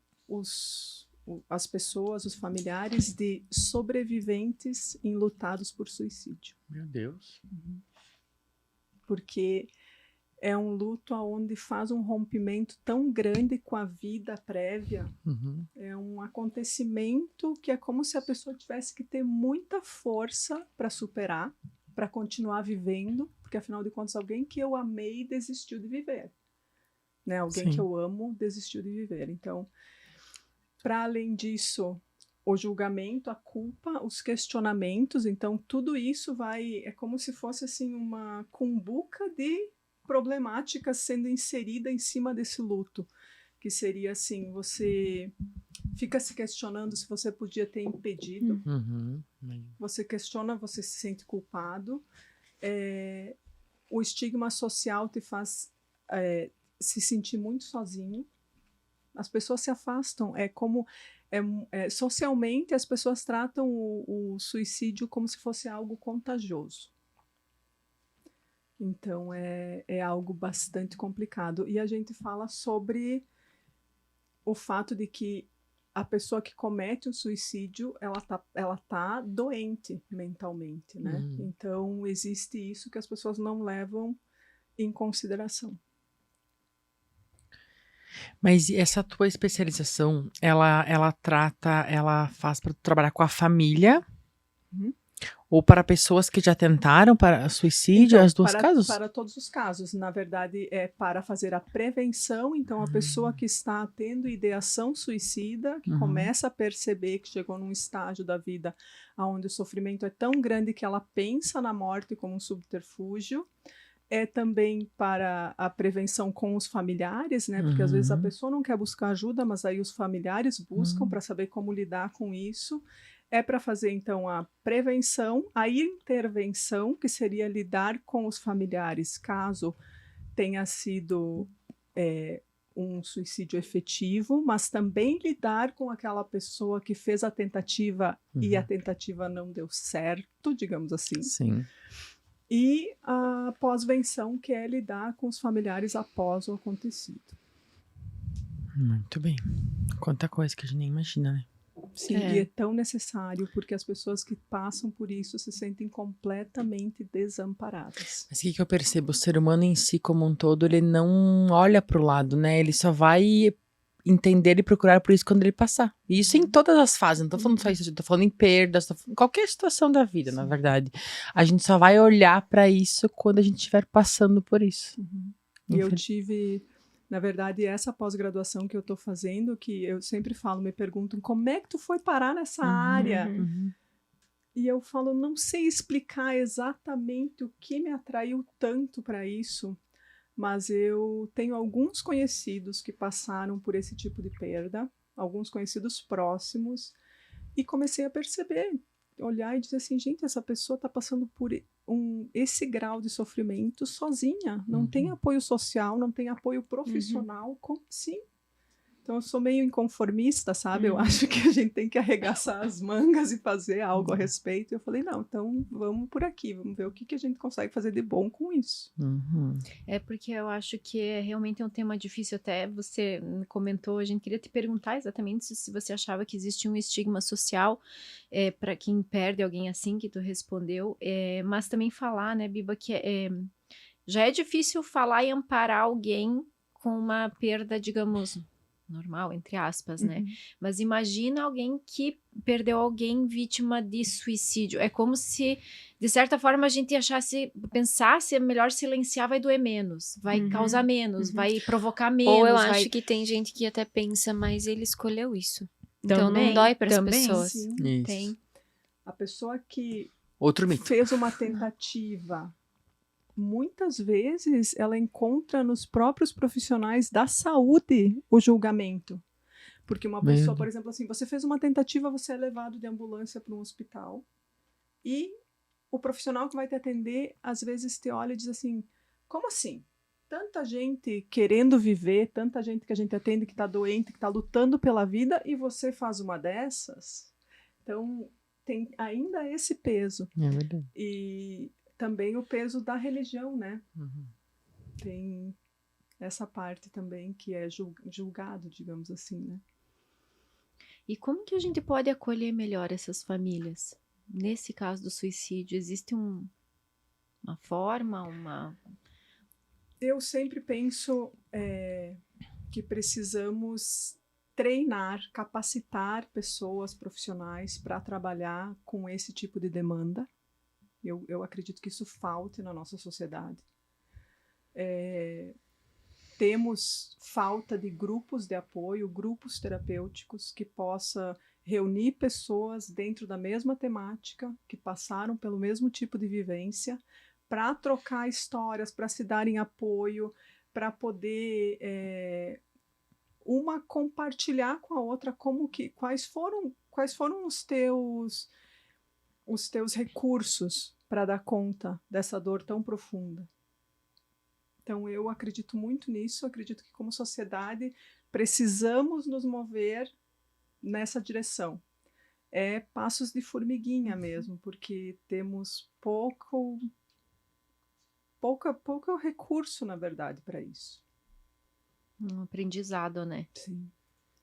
as pessoas, os familiares, de sobreviventes enlutados por suicídio. Meu Deus. Porque é um luto onde faz um rompimento tão grande com a vida prévia. É um acontecimento que é como se a pessoa tivesse que ter muita força para superar, para continuar vivendo, porque, afinal de contas, alguém que eu amei desistiu de viver. Né? Alguém que eu amo desistiu de viver. Então, para além disso, o julgamento, a culpa, os questionamentos, então tudo isso é como se fosse assim uma cumbuca de problemáticas sendo inserida em cima desse luto, que seria assim, você fica se questionando se você podia ter impedido, você questiona, você se sente culpado, o estigma social te faz se sentir muito sozinho. As pessoas se afastam. Socialmente, as pessoas tratam o suicídio como se fosse algo contagioso. Então, é algo bastante complicado. E a gente fala sobre o fato de que a pessoa que comete o suicídio, ela tá doente mentalmente, né? Então, existe isso que as pessoas não levam em consideração. Mas essa tua especialização, ela faz para trabalhar com a família ou para pessoas que já tentaram para suicídio, então, as duas casos? Para todos os casos. Na verdade, é para fazer a prevenção. Então, a pessoa que está tendo ideação suicida, que começa a perceber que chegou num estágio da vida onde o sofrimento é tão grande que ela pensa na morte como um subterfúgio. É também para a prevenção com os familiares, né? Porque às vezes a pessoa não quer buscar ajuda, mas aí os familiares buscam para saber como lidar com isso. É para fazer, então, a prevenção, a intervenção, que seria lidar com os familiares, caso tenha sido um suicídio efetivo, mas também lidar com aquela pessoa que fez a tentativa e a tentativa não deu certo, digamos assim. Sim. E a pós-venção, que é lidar com os familiares após o acontecido. Muito bem. Quanta coisa que a gente nem imagina, né? Sim, e é tão necessário, porque as pessoas que passam por isso se sentem completamente desamparadas. Mas o que eu percebo? O ser humano em si, como um todo, ele não olha para o lado, né? Ele só vai entender e procurar por isso quando ele passar. E isso em todas as fases, não tô falando só isso, tô falando em perdas, tô falando em qualquer situação da vida, na verdade. A gente só vai olhar para isso quando a gente estiver passando por isso. E eu tive, na verdade, essa pós-graduação que eu tô fazendo, que eu sempre falo, me perguntam, como é que tu foi parar nessa área? E eu falo, não sei explicar exatamente o que me atraiu tanto para isso, mas eu tenho alguns conhecidos que passaram por esse tipo de perda, alguns conhecidos próximos, e comecei a perceber, olhar e dizer assim, gente, essa pessoa está passando por esse grau de sofrimento sozinha, não tem apoio social, não tem apoio profissional, como assim? Então eu sou meio inconformista, sabe? Eu acho que a gente tem que arregaçar as mangas e fazer algo a respeito. E eu falei, não, então vamos por aqui, vamos ver o que a gente consegue fazer de bom com isso. É porque eu acho que realmente é um tema difícil, até você comentou, a gente queria te perguntar exatamente se você achava que existe um estigma social para quem perde alguém assim, que tu respondeu, mas também falar, né, Biba, que já é difícil falar e amparar alguém com uma perda, digamos, normal, entre aspas, né? Mas imagina alguém que perdeu alguém vítima de suicídio. É como se, de certa forma, a gente pensasse, é melhor silenciar, vai doer menos, vai causar menos, vai provocar menos. Ou eu acho que tem gente que até pensa, mas ele escolheu isso. Então Também, não dói para as também. pessoas. Sim. Isso. Tem. A pessoa que Outro mito. fez uma tentativa, muitas vezes ela encontra nos próprios profissionais da saúde o julgamento. Porque uma pessoa, por exemplo, assim, você fez uma tentativa, você é levado de ambulância para um hospital e o profissional que vai te atender, às vezes te olha e diz assim, como assim? Tanta gente querendo viver, tanta gente que a gente atende que está doente, que está lutando pela vida e você faz uma dessas? Então, tem ainda esse peso. É verdade. E também o peso da religião, né? Tem essa parte também que é julgado, digamos assim, né? E como que a gente pode acolher melhor essas famílias? Nesse caso do suicídio, existe uma forma, Eu sempre penso que precisamos treinar, capacitar pessoas profissionais para trabalhar com esse tipo de demanda. Eu acredito que isso falte na nossa sociedade. Temos falta de grupos de apoio, grupos terapêuticos que possa reunir pessoas dentro da mesma temática, que passaram pelo mesmo tipo de vivência, para trocar histórias, para se darem apoio, para poder uma compartilhar com a outra quais foram os teus recursos para dar conta dessa dor tão profunda. Então, eu acredito muito nisso, acredito que como sociedade precisamos nos mover nessa direção. É passos de formiguinha mesmo, porque temos pouco recurso, na verdade, para isso. um aprendizado, né? Sim.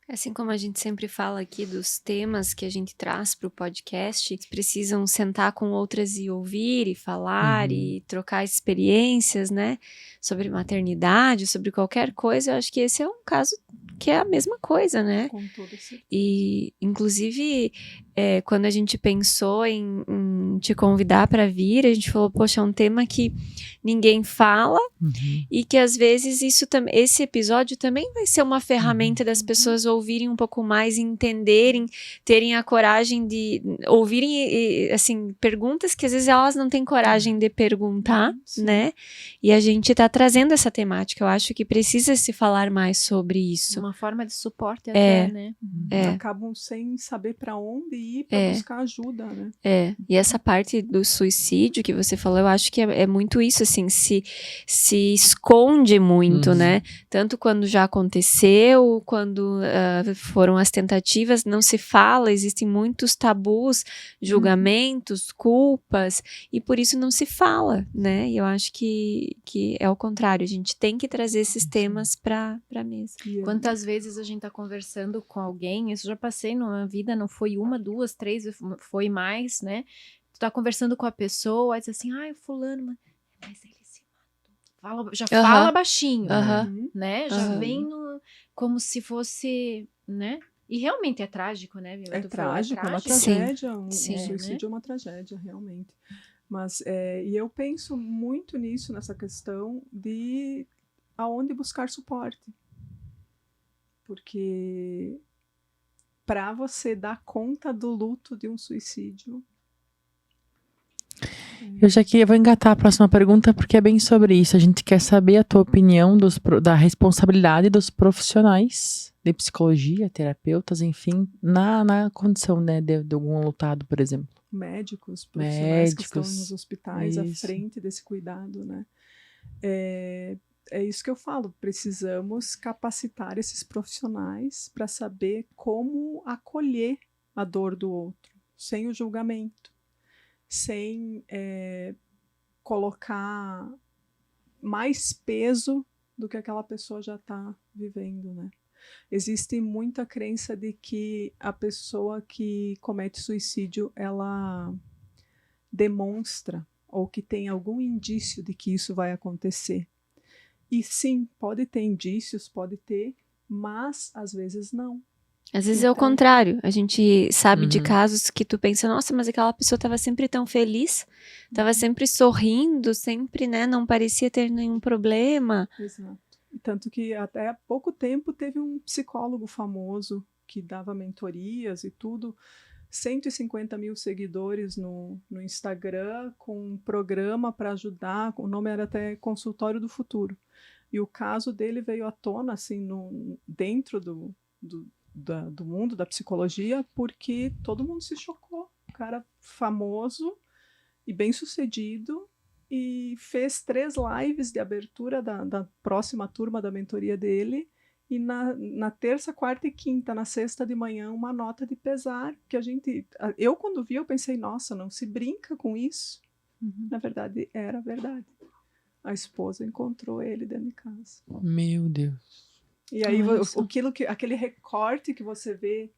Assim como a gente sempre fala aqui dos temas que a gente traz para o podcast, precisam sentar com outras e ouvir e falar e trocar experiências, né? Sobre maternidade, sobre qualquer coisa. Eu acho que esse é um caso que é a mesma coisa, né? Com toda certeza. E, inclusive, quando a gente pensou em te convidar para vir, a gente falou, poxa, é um tema que ninguém fala e que às vezes esse episódio também vai ser uma ferramenta das pessoas ouvirem um pouco mais, entenderem, terem a coragem de ouvirem, assim, perguntas que às vezes elas não têm coragem de perguntar, né? E a gente tá trazendo essa temática. Eu acho que precisa se falar mais sobre isso. Uma forma de suporte até, né? Acabam sem saber para onde ir para buscar ajuda, né? E essa parte do suicídio que você falou, eu acho que é muito isso, assim, se esconde muito, né? Tanto quando já aconteceu, quando foram as tentativas, não se fala, existem muitos tabus, julgamentos, culpas, e por isso não se fala, né? E eu acho que é o contrário, a gente tem que trazer esses temas para a mesa. Quantas vezes a gente tá conversando com alguém, isso já passei numa vida, não foi uma, duas, três, foi mais, né? Tu tá conversando com a pessoa, aí diz assim, fulano, mas ele se matou. Fala baixinho, né? Já vem como se fosse, né? E realmente é trágico, né? É trágico, é uma tragédia. Um suicídio é uma tragédia, realmente. Mas, e eu penso muito nisso, nessa questão de aonde buscar suporte. Porque para você dar conta do luto de um suicídio... Eu vou engatar a próxima pergunta, porque é bem sobre isso. A gente quer saber a tua opinião da responsabilidade dos profissionais de psicologia, terapeutas, enfim, na condição, né, de algum lutado, por exemplo. Médicos, profissionais que estão nos hospitais à frente desse cuidado, né? É isso que eu falo, precisamos capacitar esses profissionais para saber como acolher a dor do outro, sem o julgamento, sem colocar mais peso do que aquela pessoa já está vivendo, né? Existe muita crença de que a pessoa que comete suicídio, ela demonstra ou que tem algum indício de que isso vai acontecer. E sim, pode ter indícios, pode ter, mas às vezes não. Às vezes é o contrário. A gente sabe de casos que tu pensa, nossa, mas aquela pessoa estava sempre tão feliz, estava sempre sorrindo, sempre, né, não parecia ter nenhum problema. Exato. Tanto que até há pouco tempo teve um psicólogo famoso que dava mentorias e tudo, 150 mil seguidores no Instagram, com um programa para ajudar, o nome era até Consultório do Futuro. E o caso dele veio à tona, assim, dentro do mundo da psicologia, porque todo mundo se chocou. O cara famoso e bem-sucedido, e fez 3 lives de abertura da próxima turma da mentoria dele, e na terça, quarta e quinta, na sexta de manhã, uma nota de pesar, que eu quando vi, eu pensei, nossa, não se brinca com isso. Na verdade, era verdade. A esposa encontrou ele dentro de casa. Meu Deus. E aí, aquele recorte que você vê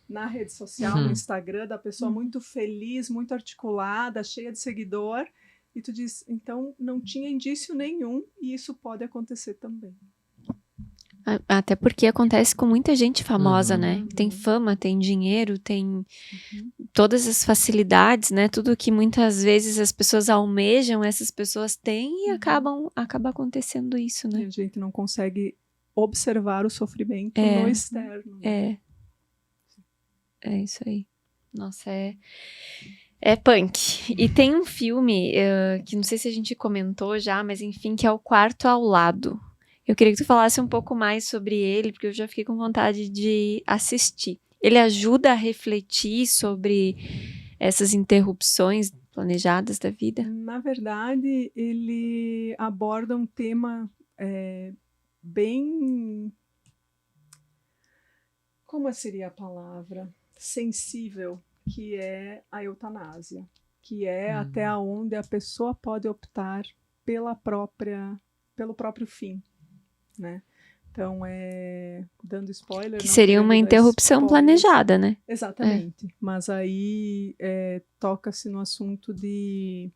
na rede social, no Instagram, da pessoa muito feliz, muito articulada, cheia de seguidor, e tu diz, então, não tinha indício nenhum, e isso pode acontecer também. Até porque acontece com muita gente famosa, né? Tem fama, tem dinheiro, tem todas as facilidades, né? Tudo que muitas vezes as pessoas almejam, essas pessoas têm e acaba acontecendo isso, né? E a gente não consegue observar o sofrimento no externo. Né? É isso aí. Nossa, é punk. E tem um filme que não sei se a gente comentou já, mas enfim, que é O Quarto ao Lado. Eu queria que tu falasse um pouco mais sobre ele, porque eu já fiquei com vontade de assistir. Ele ajuda a refletir sobre essas interrupções planejadas da vida? Na verdade, ele aborda um tema bem... Como seria a palavra? Sensível, que é a eutanásia. Que é até onde a pessoa pode optar pelo próprio fim. Né? Então, dando spoiler... Que seria uma interrupção planejada, né? Exatamente. Mas aí toca-se no assunto de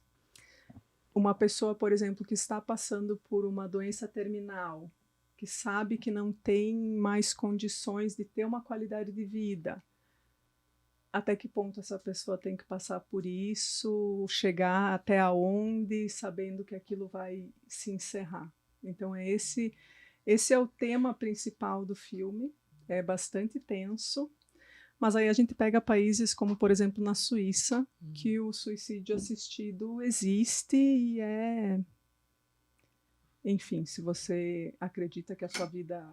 uma pessoa, por exemplo, que está passando por uma doença terminal, que sabe que não tem mais condições de ter uma qualidade de vida. Até que ponto essa pessoa tem que passar por isso, chegar até aonde, sabendo que aquilo vai se encerrar. Então, esse é o tema principal do filme, é bastante tenso, mas aí a gente pega países como, por exemplo, na Suíça, que o suicídio assistido existe e enfim, se você acredita que a sua vida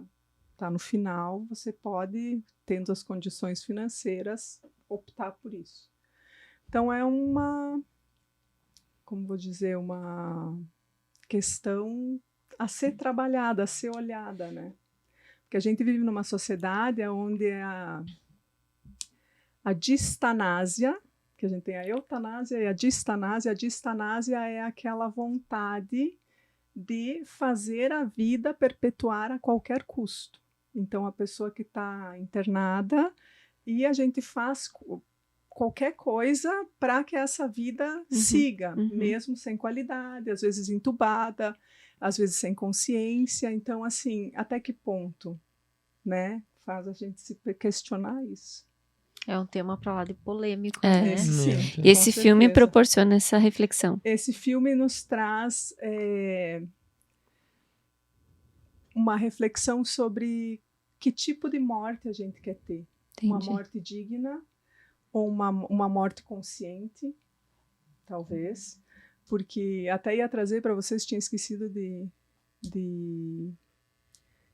está no final, você pode, tendo as condições financeiras, optar por isso. Então é uma questão a ser trabalhada, a ser olhada, né? Porque a gente vive numa sociedade onde a distanásia, que a gente tem a eutanásia e a distanásia é aquela vontade de fazer a vida perpetuar a qualquer custo. Então, a pessoa que está internada e a gente faz qualquer coisa para que essa vida siga, mesmo sem qualidade, às vezes entubada, às vezes sem consciência. Então, assim, até que ponto, né, faz a gente se questionar isso? É um tema para lá de polêmico, né? E esse filme proporciona essa reflexão. Esse filme nos traz uma reflexão sobre que tipo de morte a gente quer ter. Entendi. Uma morte digna ou uma morte consciente, talvez. Porque até ia trazer para vocês, tinha esquecido de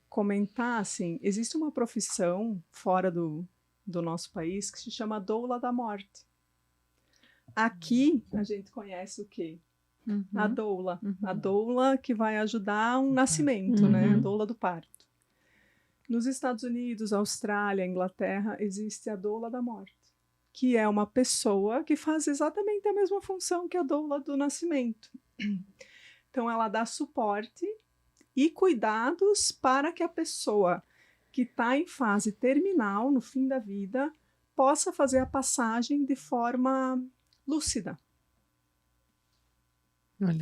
comentar, assim, existe uma profissão fora do nosso país que se chama doula da morte. Aqui a gente conhece o quê? A doula. A doula que vai ajudar um nascimento, né? A doula do parto. Nos Estados Unidos, Austrália, Inglaterra, existe a doula da morte, que é uma pessoa que faz exatamente a mesma função que a doula do nascimento. Então, ela dá suporte e cuidados para que a pessoa que está em fase terminal, no fim da vida, possa fazer a passagem de forma lúcida.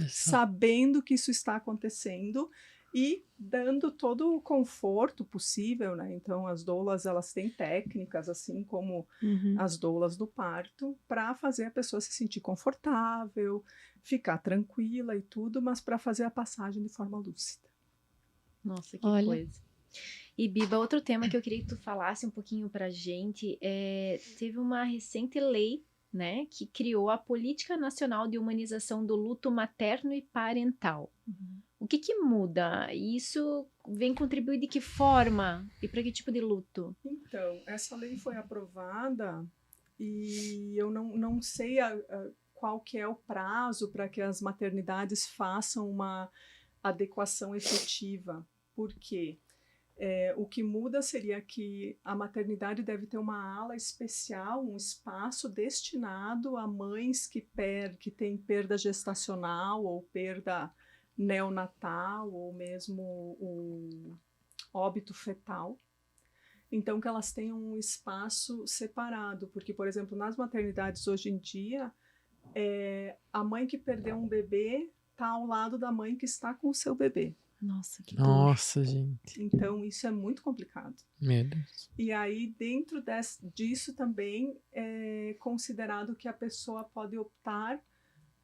Sabendo que isso está acontecendo e dando todo o conforto possível, né? Então, as doulas, elas têm técnicas, assim como as doulas do parto, para fazer a pessoa se sentir confortável, ficar tranquila e tudo, mas para fazer a passagem de forma lúcida. Nossa, que coisa. E, Biba, outro tema que eu queria que tu falasse um pouquinho pra gente teve uma recente lei, né, que criou a Política Nacional de Humanização do Luto Materno e Parental. O que muda? Isso vem contribuir de que forma? E para que tipo de luto? Então, essa lei foi aprovada e eu não sei qual que é o prazo para que as maternidades façam uma adequação efetiva. Por quê? O que muda seria que a maternidade deve ter uma ala especial, um espaço destinado a mães que têm perda gestacional ou perda neonatal ou mesmo o óbito fetal. Então, que elas tenham um espaço separado, porque, por exemplo, nas maternidades hoje em dia, a mãe que perdeu um bebê está ao lado da mãe que está com o seu bebê. Nossa, que dor. Nossa, gente. Então, isso é muito complicado. Meu Deus. E aí, dentro disso também é considerado que a pessoa pode optar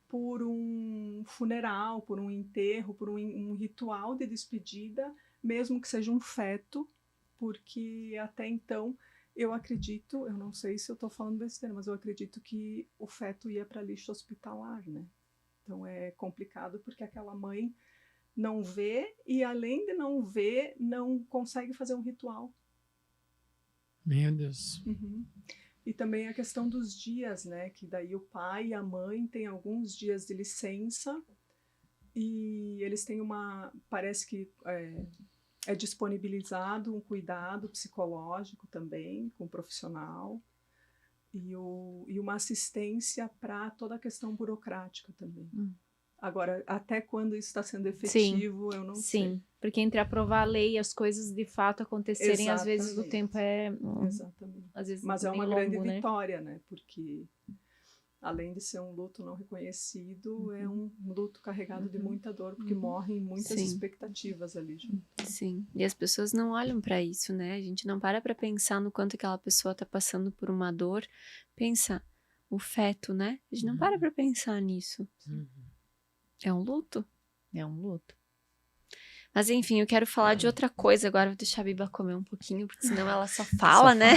por um funeral, por um enterro, por um ritual de despedida, mesmo que seja um feto, porque até então eu acredito, eu não sei se eu estou falando besteira, mas eu acredito que o feto ia para lixo hospitalar, né? Então é complicado porque aquela mãe não vê e, além de não ver, não consegue fazer um ritual. Meu Deus. E também a questão dos dias, né? Que daí o pai e a mãe têm alguns dias de licença e eles têm parece que é disponibilizado um cuidado psicológico também, com um profissional, e uma assistência para toda a questão burocrática também. Agora, até quando isso está sendo efetivo, eu não sei. Sim, porque entre aprovar a lei e as coisas de fato acontecerem, às vezes o tempo Exatamente. Às vezes mas é uma longo, grande né? vitória, né? Porque, além de ser um luto não reconhecido, é um luto carregado de muita dor, porque morrem muitas expectativas ali junto. Sim, e as pessoas não olham para isso, né? A gente não para pensar no quanto aquela pessoa tá passando por uma dor. Pensa, o feto, né? A gente não para pensar nisso. É um luto? É um luto. Mas enfim, eu quero falar de outra coisa agora. Vou deixar a Biba comer um pouquinho, porque senão ela só fala, né?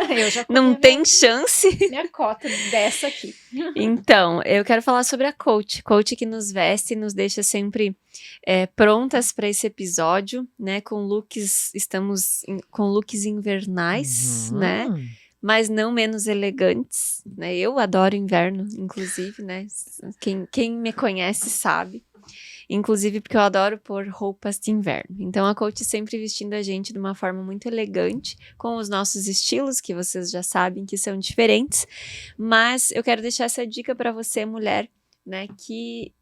Eu já comi Não tem chance. minha cota dessa aqui. Então, eu quero falar sobre a coach. Coach que nos veste e nos deixa sempre prontas para esse episódio, né? Estamos com looks invernais, né? Mas não menos elegantes, né? Eu adoro inverno, inclusive, né? Quem me conhece sabe. Inclusive porque eu adoro pôr roupas de inverno. Então, a coach sempre vestindo a gente de uma forma muito elegante, com os nossos estilos, que vocês já sabem que são diferentes. Mas eu quero deixar essa dica para você, mulher, né? Que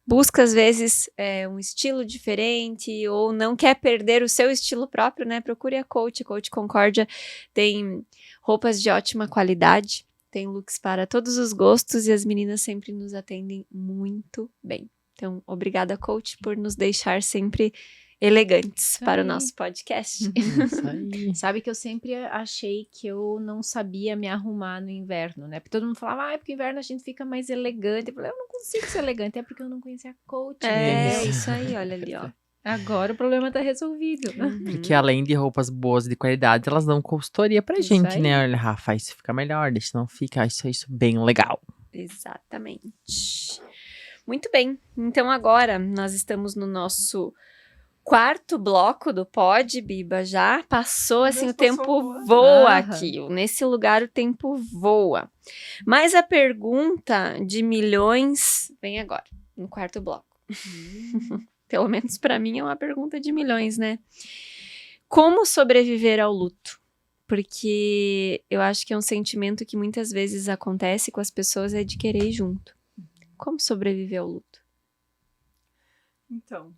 busca, às vezes, um estilo diferente ou não quer perder o seu estilo próprio, né? Procure a coach. A Coach Concórdia tem roupas de ótima qualidade, tem looks para todos os gostos e as meninas sempre nos atendem muito bem. Então, obrigada, coach, por nos deixar sempre elegantes para o nosso podcast. Isso aí. Sabe que eu sempre achei que eu não sabia me arrumar no inverno, né? Porque todo mundo falava, porque no inverno a gente fica mais elegante. Eu falei, eu não consigo ser elegante, é porque eu não conhecia a coach, entendeu? Isso aí, olha ali, ó. Agora o problema tá resolvido. Porque além de roupas boas de qualidade, elas dão consultoria pra Isso gente, aí. né? Olha, Rafa, isso fica melhor, deixa não fica isso bem legal. Exatamente. Muito bem, então agora nós estamos no nosso quarto bloco do Pod, Biba, já passou assim, o tempo voa aqui, nesse lugar o tempo voa. Mas a pergunta de milhões vem agora, no quarto bloco. Pelo menos para mim é uma pergunta de milhões, né? Como sobreviver ao luto? Porque eu acho que é um sentimento que muitas vezes acontece com as pessoas é de querer ir junto. Como sobreviver ao luto? Então,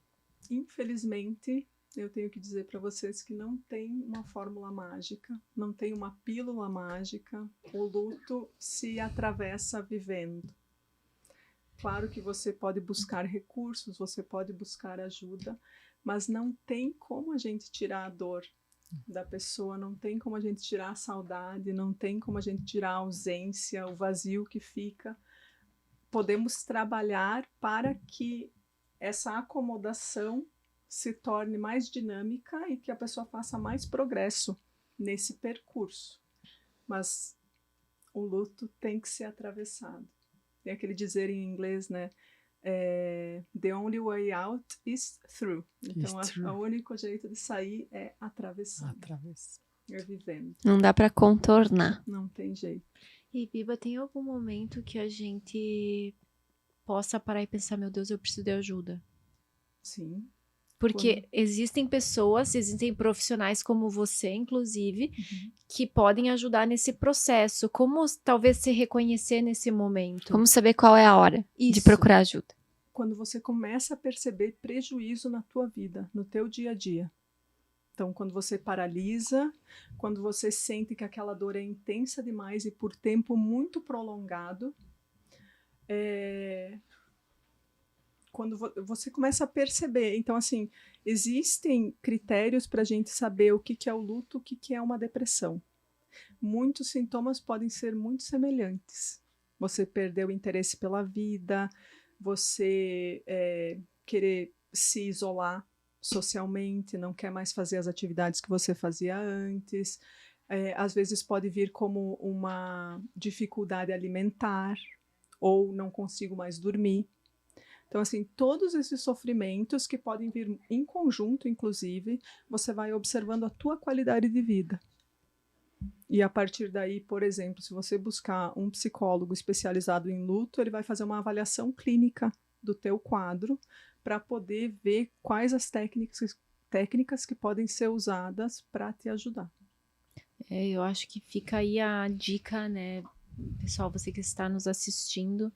infelizmente, eu tenho que dizer para vocês que não tem uma fórmula mágica, não tem uma pílula mágica. O luto se atravessa vivendo. Claro que você pode buscar recursos, você pode buscar ajuda, mas não tem como a gente tirar a dor da pessoa, não tem como a gente tirar a saudade, não tem como a gente tirar a ausência, o vazio que fica. Podemos trabalhar para que essa acomodação se torne mais dinâmica e que a pessoa faça mais progresso nesse percurso. Mas o luto tem que ser atravessado. Tem aquele dizer em inglês, né? The only way out is through. Então, o único jeito de sair é atravessando. É vivendo. Não dá para contornar. Não tem jeito. E, Biba, tem algum momento que a gente possa parar e pensar, meu Deus, eu preciso de ajuda? Sim. Porque existem pessoas, existem profissionais como você, inclusive, que podem ajudar nesse processo. Como talvez se reconhecer nesse momento? Como saber qual é a hora de procurar ajuda? Quando você começa a perceber prejuízo na tua vida, no teu dia a dia. Então, quando você paralisa, quando você sente que aquela dor é intensa demais e por tempo muito prolongado, quando você começa a perceber. Então, assim, existem critérios para a gente saber o que é o luto, o que é uma depressão. Muitos sintomas podem ser muito semelhantes. Você perdeu o interesse pela vida, você querer se isolar socialmente, não quer mais fazer as atividades que você fazia antes. Às vezes pode vir como uma dificuldade alimentar, ou não consigo mais dormir. Então, assim, todos esses sofrimentos que podem vir em conjunto, inclusive, você vai observando a tua qualidade de vida. E a partir daí, por exemplo, se você buscar um psicólogo especializado em luto, ele vai fazer uma avaliação clínica do teu quadro para poder ver quais as técnicas que podem ser usadas para te ajudar. Eu acho que fica aí a dica, né? Pessoal, você que está nos assistindo,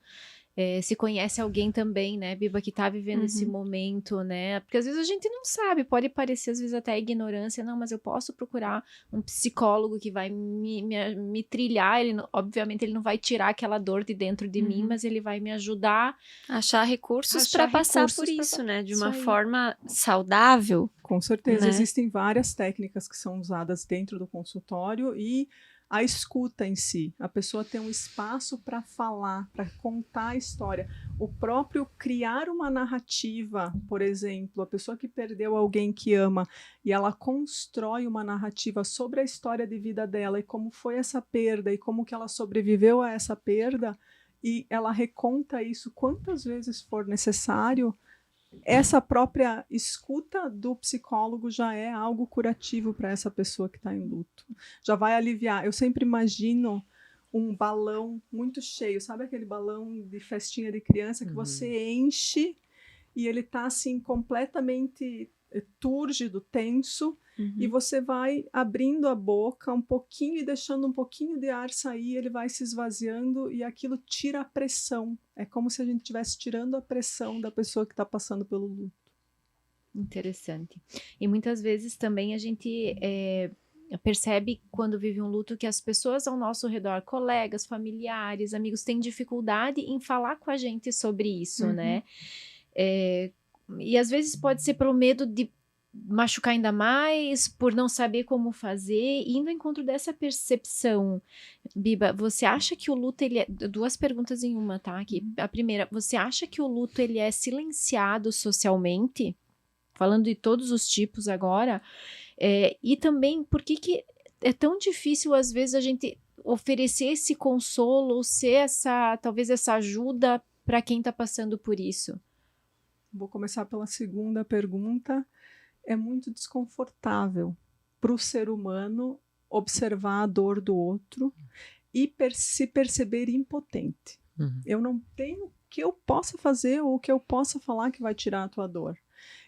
se conhece alguém também, né, Biba, que tá vivendo esse momento, né, porque às vezes a gente não sabe, pode parecer às vezes até ignorância, não, mas eu posso procurar um psicólogo que vai me trilhar, obviamente ele não vai tirar aquela dor de dentro de mim, mas ele vai me ajudar a achar recursos para passar por isso, né, de uma forma saudável. Com certeza, existem várias técnicas que são usadas dentro do consultório e a escuta em si, a pessoa tem um espaço para falar, para contar a história. O próprio criar uma narrativa, por exemplo, a pessoa que perdeu alguém que ama e ela constrói uma narrativa sobre a história de vida dela e como foi essa perda e como que ela sobreviveu a essa perda e ela reconta isso quantas vezes for necessário. Essa própria escuta do psicólogo já é algo curativo para essa pessoa que está em luto. Já vai aliviar. Eu sempre imagino um balão muito cheio, sabe aquele balão de festinha de criança que você enche e ele está assim completamente túrgido, tenso, e você vai abrindo a boca um pouquinho e deixando um pouquinho de ar sair, ele vai se esvaziando e aquilo tira a pressão. É como se a gente estivesse tirando a pressão da pessoa que está passando pelo luto. Interessante. E muitas vezes também a gente percebe quando vive um luto que as pessoas ao nosso redor, colegas, familiares, amigos, têm dificuldade em falar com a gente sobre isso, né? E às vezes pode ser pelo medo de machucar ainda mais, por não saber como fazer, indo ao encontro dessa percepção. Biba, você acha que o luto, ele é... Duas perguntas em uma, tá? Aqui. A primeira, você acha que o luto, ele é silenciado socialmente? Falando de todos os tipos agora. E também, por que é tão difícil, às vezes, a gente oferecer esse consolo, ou ser talvez essa ajuda para quem está passando por isso? Vou começar pela segunda pergunta. É muito desconfortável para o ser humano observar a dor do outro e se perceber impotente. Eu não tenho o que eu possa fazer ou o que eu possa falar que vai tirar a tua dor.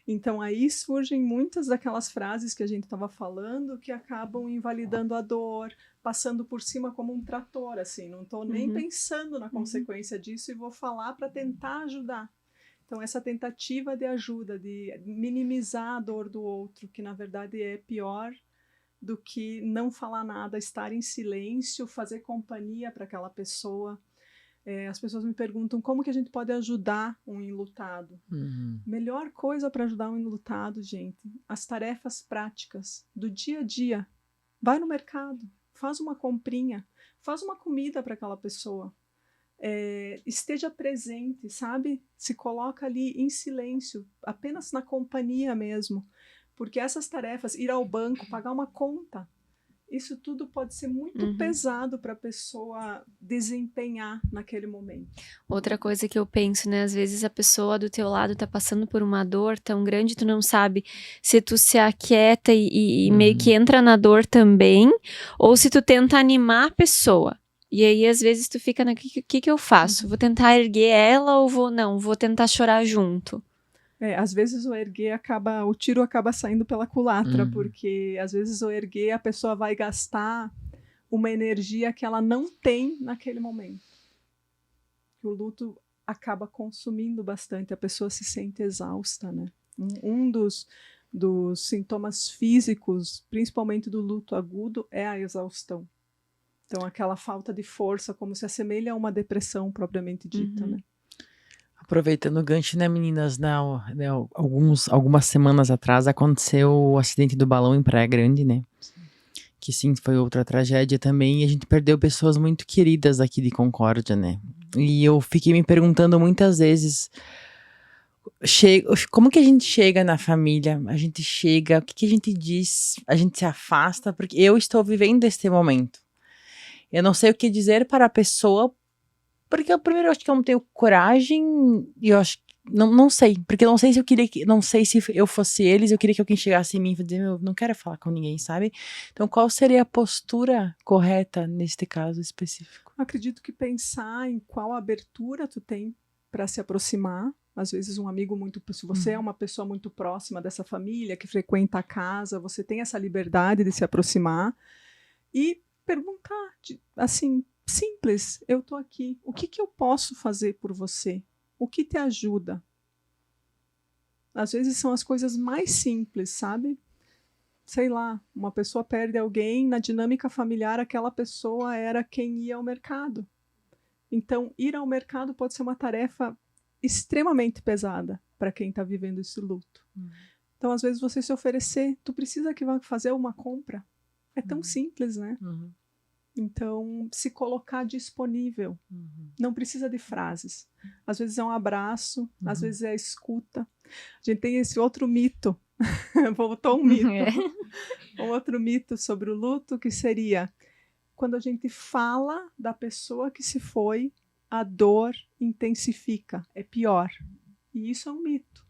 Então aí surgem muitas daquelas frases que a gente estava falando que acabam invalidando a dor, passando por cima como um trator, assim, não estou nem pensando na consequência disso e vou falar para tentar ajudar. Então, essa tentativa de ajuda, de minimizar a dor do outro, que na verdade é pior do que não falar nada, estar em silêncio, fazer companhia para aquela pessoa. As pessoas me perguntam como que a gente pode ajudar um enlutado. Melhor coisa para ajudar um enlutado, gente, as tarefas práticas do dia a dia. Vai no mercado, faz uma comprinha, faz uma comida para aquela pessoa. Esteja presente, sabe? Se coloca ali em silêncio, apenas na companhia mesmo. Porque essas tarefas, ir ao banco, pagar uma conta, isso tudo pode ser muito pesado para a pessoa desempenhar naquele momento. Outra coisa que eu penso, né? Às vezes a pessoa do teu lado tá passando por uma dor tão grande, tu não sabe se tu se aquieta e meio que entra na dor também, ou se tu tenta animar a pessoa. E aí, às vezes, tu fica o que eu faço? Vou tentar erguer ela ou vou tentar chorar junto? Às vezes o tiro acaba saindo pela culatra, porque às vezes o erguer a pessoa vai gastar uma energia que ela não tem naquele momento. O luto acaba consumindo bastante, a pessoa se sente exausta, né? Um dos sintomas físicos, principalmente do luto agudo, é a exaustão. Então, aquela falta de força, como se assemelha a uma depressão propriamente dita, né? Aproveitando o gancho, né, meninas, algumas semanas atrás aconteceu o acidente do balão em Praia Grande, né? Que sim, foi outra tragédia também, e a gente perdeu pessoas muito queridas aqui de Concórdia, né? E eu fiquei me perguntando muitas vezes, como que a gente chega na família? A gente chega, o que a gente diz? A gente se afasta, porque eu estou vivendo este momento. Eu não sei o que dizer para a pessoa, porque eu primeiro acho que eu não tenho coragem, e eu acho que não sei, porque eu não sei se eu queria não sei se eu fosse eles, eu queria que alguém chegasse em mim e dizer, eu não quero falar com ninguém, sabe? Então, qual seria a postura correta neste caso específico? Acredito que pensar em qual abertura tu tem para se aproximar, às vezes se você é uma pessoa muito próxima dessa família, que frequenta a casa, você tem essa liberdade de se aproximar e perguntar, assim, simples, eu tô aqui, o que eu posso fazer por você? O que te ajuda? Às vezes são as coisas mais simples, sabe? Sei lá, uma pessoa perde alguém, na dinâmica familiar aquela pessoa era quem ia ao mercado. Então, ir ao mercado pode ser uma tarefa extremamente pesada para quem está vivendo esse luto. Então, às vezes você se oferecer, tu precisa que vá fazer uma compra. É tão simples, né? Então, se colocar disponível. Não precisa de frases. Às vezes é um abraço, às vezes é a escuta. A gente tem esse outro mito. Voltou um mito. Um outro mito sobre o luto, que seria quando a gente fala da pessoa que se foi, a dor intensifica, é pior. E isso é um mito.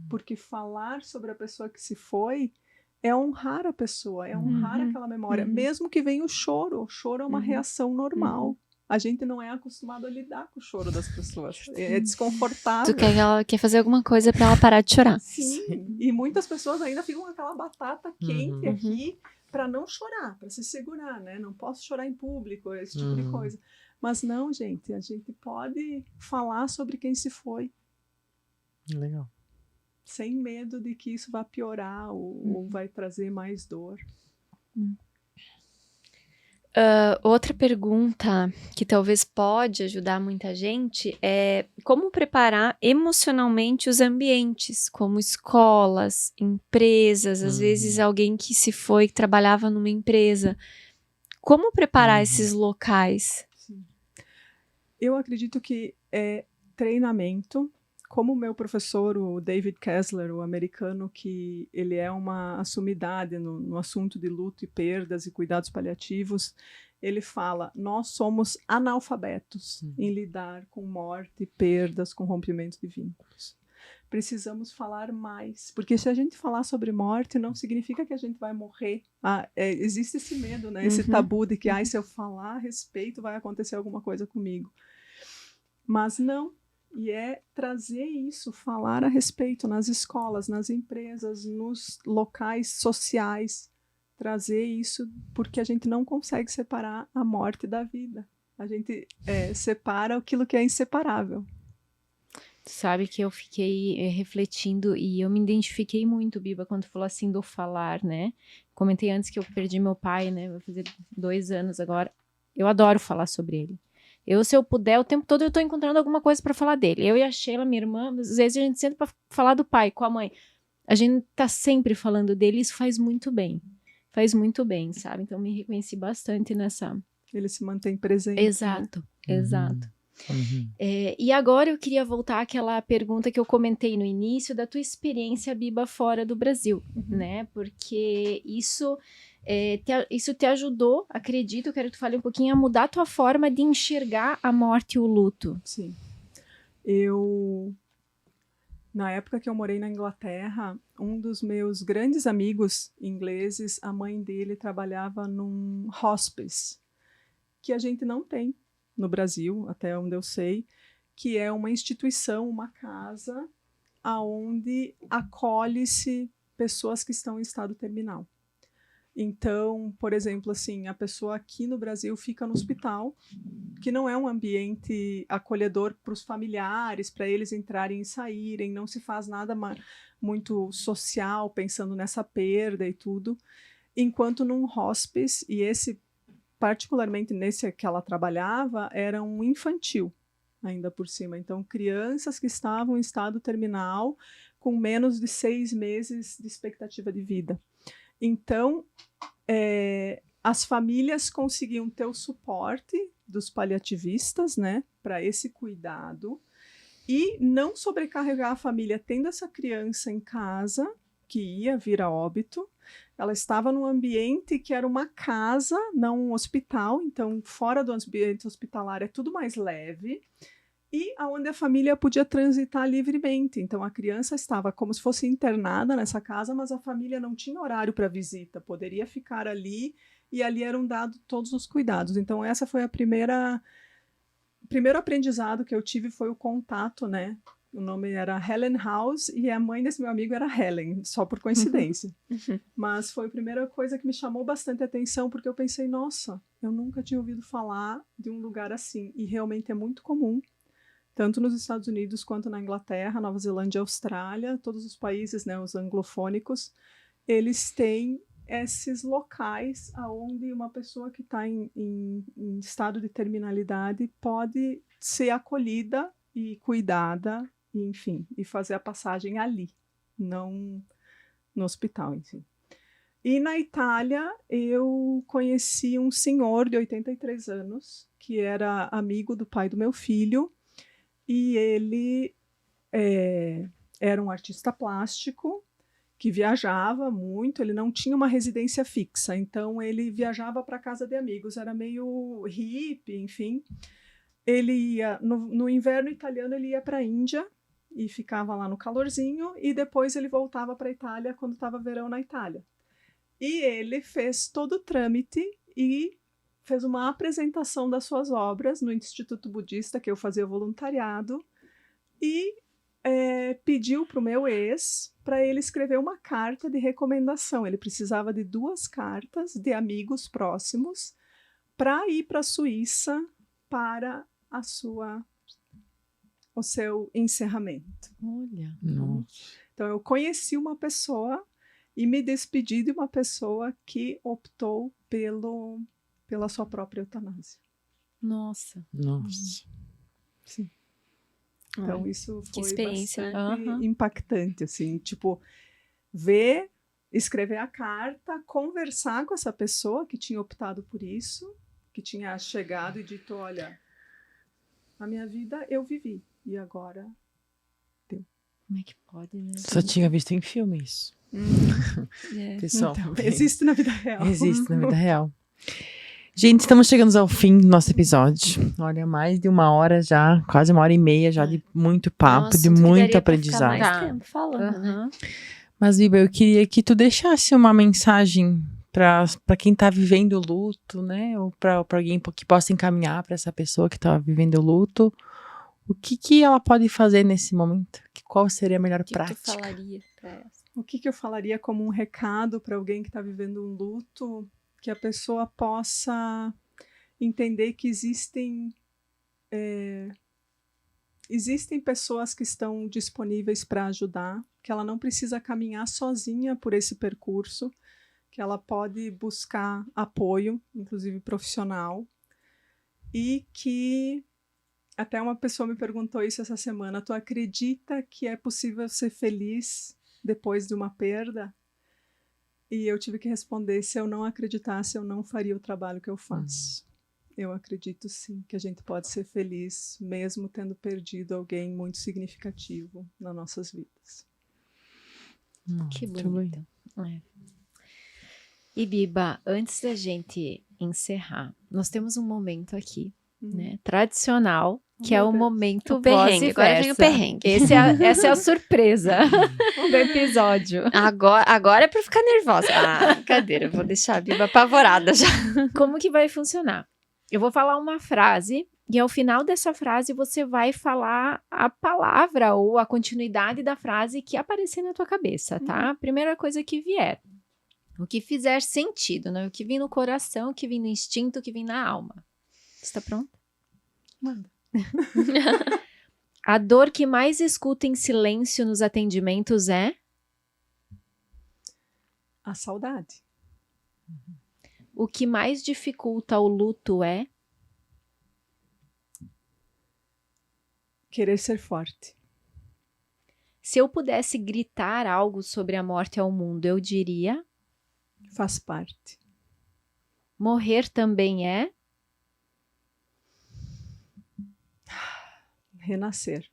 Porque falar sobre a pessoa que se foi é honrar a pessoa, é honrar aquela memória, mesmo que venha o choro. O choro é uma reação normal. A gente não é acostumado a lidar com o choro das pessoas. É desconfortável. Tu quer fazer alguma coisa pra ela parar de chorar. Sim. E muitas pessoas ainda ficam com aquela batata quente aqui para não chorar, para se segurar, né? Não posso chorar em público, esse tipo de coisa. Mas não, gente, a gente pode falar sobre quem se foi. Legal. Sem medo de que isso vá piorar ou vai trazer mais dor. Outra pergunta que talvez pode ajudar muita gente é como preparar emocionalmente os ambientes, como escolas, empresas, às vezes alguém que se foi, que trabalhava numa empresa. Como preparar esses locais? Sim. Eu acredito que é treinamento. Como o meu professor, o David Kessler, o americano, que ele é uma sumidade no assunto de luto e perdas e cuidados paliativos, ele fala, nós somos analfabetos em lidar com morte, perdas, com rompimento de vínculos. Precisamos falar mais, porque se a gente falar sobre morte, não significa que a gente vai morrer. Existe esse medo, né? Esse tabu de que se eu falar a respeito, vai acontecer alguma coisa comigo. Mas não. E é trazer isso, falar a respeito nas escolas, nas empresas, nos locais sociais, trazer isso, porque a gente não consegue separar a morte da vida. A gente separa aquilo que é inseparável. Sabe que eu fiquei refletindo e eu me identifiquei muito, Biba, quando falou assim do falar, né? Comentei antes que eu perdi meu pai, né? Vai fazer 2 anos agora. Eu adoro falar sobre ele. Se eu puder, o tempo todo eu tô encontrando alguma coisa para falar dele. Eu e a Sheila, minha irmã, às vezes a gente senta para falar do pai com a mãe. A gente tá sempre falando dele, isso faz muito bem. Faz muito bem, sabe? Então me reconheci bastante nessa... Ele se mantém presente. Exato, né? exato. E agora eu queria voltar àquela pergunta que eu comentei no início da tua experiência, Biba, fora do Brasil, né? Porque isso te ajudou, acredito, quero que tu fale um pouquinho, a mudar a tua forma de enxergar a morte e o luto. Sim. Na época que eu morei na Inglaterra, um dos meus grandes amigos ingleses, a mãe dele trabalhava num hospice, que a gente não tem no Brasil, até onde eu sei, que é uma instituição, uma casa, aonde acolhe-se pessoas que estão em estado terminal. Então, por exemplo, assim, a pessoa aqui no Brasil fica no hospital, que não é um ambiente acolhedor para os familiares, para eles entrarem e saírem, não se faz nada muito social, pensando nessa perda e tudo, enquanto num hospice, e esse, particularmente nesse que ela trabalhava, era um infantil, ainda por cima. Então, crianças que estavam em estado terminal, com menos de 6 meses de expectativa de vida. Então, as famílias conseguiam ter o suporte dos paliativistas, né, para esse cuidado, e não sobrecarregar a família tendo essa criança em casa, que ia vir a óbito. Ela estava num ambiente que era uma casa, não um hospital, então fora do ambiente hospitalar é tudo mais leve, e onde a família podia transitar livremente. Então a criança estava como se fosse internada nessa casa, mas a família não tinha horário para visita, poderia ficar ali, e ali eram dados todos os cuidados. Então essa foi o primeiro aprendizado que eu tive, foi o contato, né? O nome era Helen House e a mãe desse meu amigo era Helen, só por coincidência. Mas foi a primeira coisa que me chamou bastante atenção, porque eu pensei, nossa, eu nunca tinha ouvido falar de um lugar assim, e realmente é muito comum, tanto nos Estados Unidos quanto na Inglaterra, Nova Zelândia, Austrália, todos os países, né, os anglofônicos, eles têm esses locais onde uma pessoa que está em estado de terminalidade pode ser acolhida e cuidada, enfim, e fazer a passagem ali, não no hospital, enfim. E na Itália, eu conheci um senhor de 83 anos, que era amigo do pai do meu filho, e ele era um artista plástico que viajava muito, ele não tinha uma residência fixa, então ele viajava para casa de amigos, era meio hippie, enfim. Ele ia, no inverno italiano, ele ia para a Índia e ficava lá no calorzinho, e depois ele voltava para a Itália quando estava verão na Itália. E ele fez todo o trâmite e fez uma apresentação das suas obras no Instituto Budista, que eu fazia voluntariado, e pediu para o meu ex para ele escrever uma carta de recomendação. Ele precisava de 2 cartas de amigos próximos para ir para a Suíça para o seu encerramento. Olha. Nossa. Então eu conheci uma pessoa e me despedi de uma pessoa que optou pela sua própria eutanásia. Nossa. Sim. Então isso foi experiência, bastante impactante, assim, tipo, escrever a carta, conversar com essa pessoa que tinha optado por isso, que tinha chegado e dito, olha, a minha vida eu vivi, e agora deu. Como é que pode, né? Só tinha visto em filmes. Pessoal, Então, existe na vida real. existe na vida real. Gente, estamos chegando ao fim do nosso episódio. Olha, mais de 1 hora já, quase 1h30 já de muito papo, Nossa, de muito aprendizado. Mais tempo falando, né? Mas, Biba, eu queria que tu deixasse uma mensagem para quem tá vivendo o luto, né? Ou para alguém que possa encaminhar para essa pessoa que tá vivendo o luto. O que ela pode fazer nesse momento? Qual seria a melhor prática? O que tu falaria para ela? O que eu falaria como um recado para alguém que está vivendo um luto? Que a pessoa possa entender que existem pessoas que estão disponíveis para ajudar, que ela não precisa caminhar sozinha por esse percurso, que ela pode buscar apoio, inclusive profissional, e que até uma pessoa me perguntou isso essa semana: tu acredita que é possível ser feliz depois de uma perda? E eu tive que responder: se eu não acreditasse, eu não faria o trabalho que eu faço. Eu acredito sim que a gente pode ser feliz mesmo tendo perdido alguém muito significativo nas nossas vidas. Que bonito. E Biba, antes da gente encerrar, nós temos um momento aqui, né, tradicional, que é o momento o perrengue. Agora vem o perrengue. Essa é a surpresa do episódio. Agora é pra ficar nervosa. Brincadeira, eu vou deixar a Biba apavorada já. Como que vai funcionar? Eu vou falar uma frase e ao final dessa frase você vai falar a palavra ou a continuidade da frase que aparecer na tua cabeça, tá? Primeira coisa que vier. O que fizer sentido, né? O que vir no coração, o que vir no instinto, o que vir na alma. Você tá pronto? Manda. A dor que mais escuto em silêncio nos atendimentos é? A saudade. O que mais dificulta o luto é? Querer ser forte. Se eu pudesse gritar algo sobre a morte ao mundo, eu diria? Faz parte. Morrer também é? Renascer.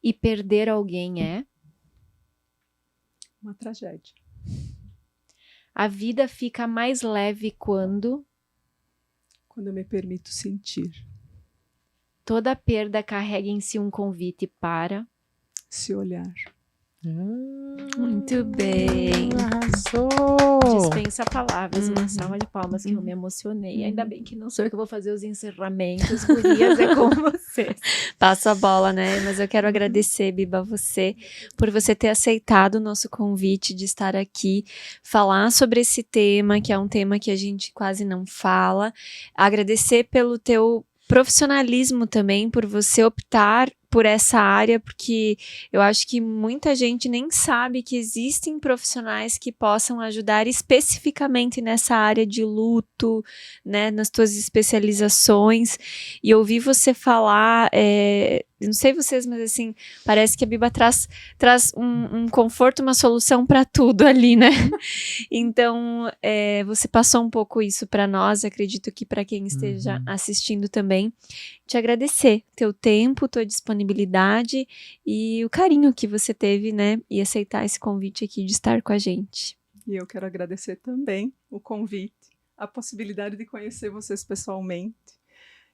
E perder alguém é? Uma tragédia. A vida fica mais leve quando? Quando eu me permito sentir. Toda perda carrega em si um convite para? Se olhar. Muito bem. Arrasou! Dispensa palavras, uma salva de palmas, que eu me emocionei. Ainda bem que não sou eu que vou fazer os encerramentos, gurias, é com você. Passo a bola, né? Mas eu quero agradecer, Biba, você, por você ter aceitado o nosso convite de estar aqui, falar sobre esse tema, que é um tema que a gente quase não fala. Agradecer pelo teu profissionalismo também, por você optar por essa área, porque eu acho que muita gente nem sabe que existem profissionais que possam ajudar especificamente nessa área de luto, né, nas tuas especializações, e ouvir você falar, não sei vocês, mas assim, parece que a Biba traz um conforto, uma solução para tudo ali, né? Então, você passou um pouco isso para nós, acredito que para quem esteja assistindo também, te agradecer teu tempo, tua disponibilidade e o carinho que você teve, né, e aceitar esse convite aqui de estar com a gente. E eu quero agradecer também o convite, a possibilidade de conhecer vocês pessoalmente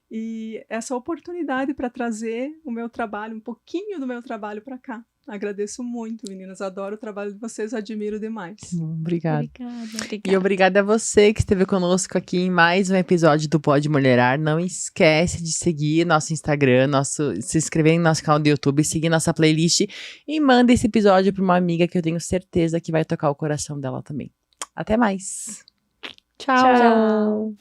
e essa oportunidade para trazer o meu trabalho, um pouquinho do meu trabalho para cá. Agradeço muito, meninas. Adoro o trabalho de vocês, admiro demais. Obrigada. Obrigada. E obrigada a você que esteve conosco aqui em mais um episódio do Pode Mulherar. Não esquece de seguir nosso Instagram, se inscrever no nosso canal do YouTube, seguir nossa playlist e manda esse episódio para uma amiga que eu tenho certeza que vai tocar o coração dela também. Até mais. Tchau.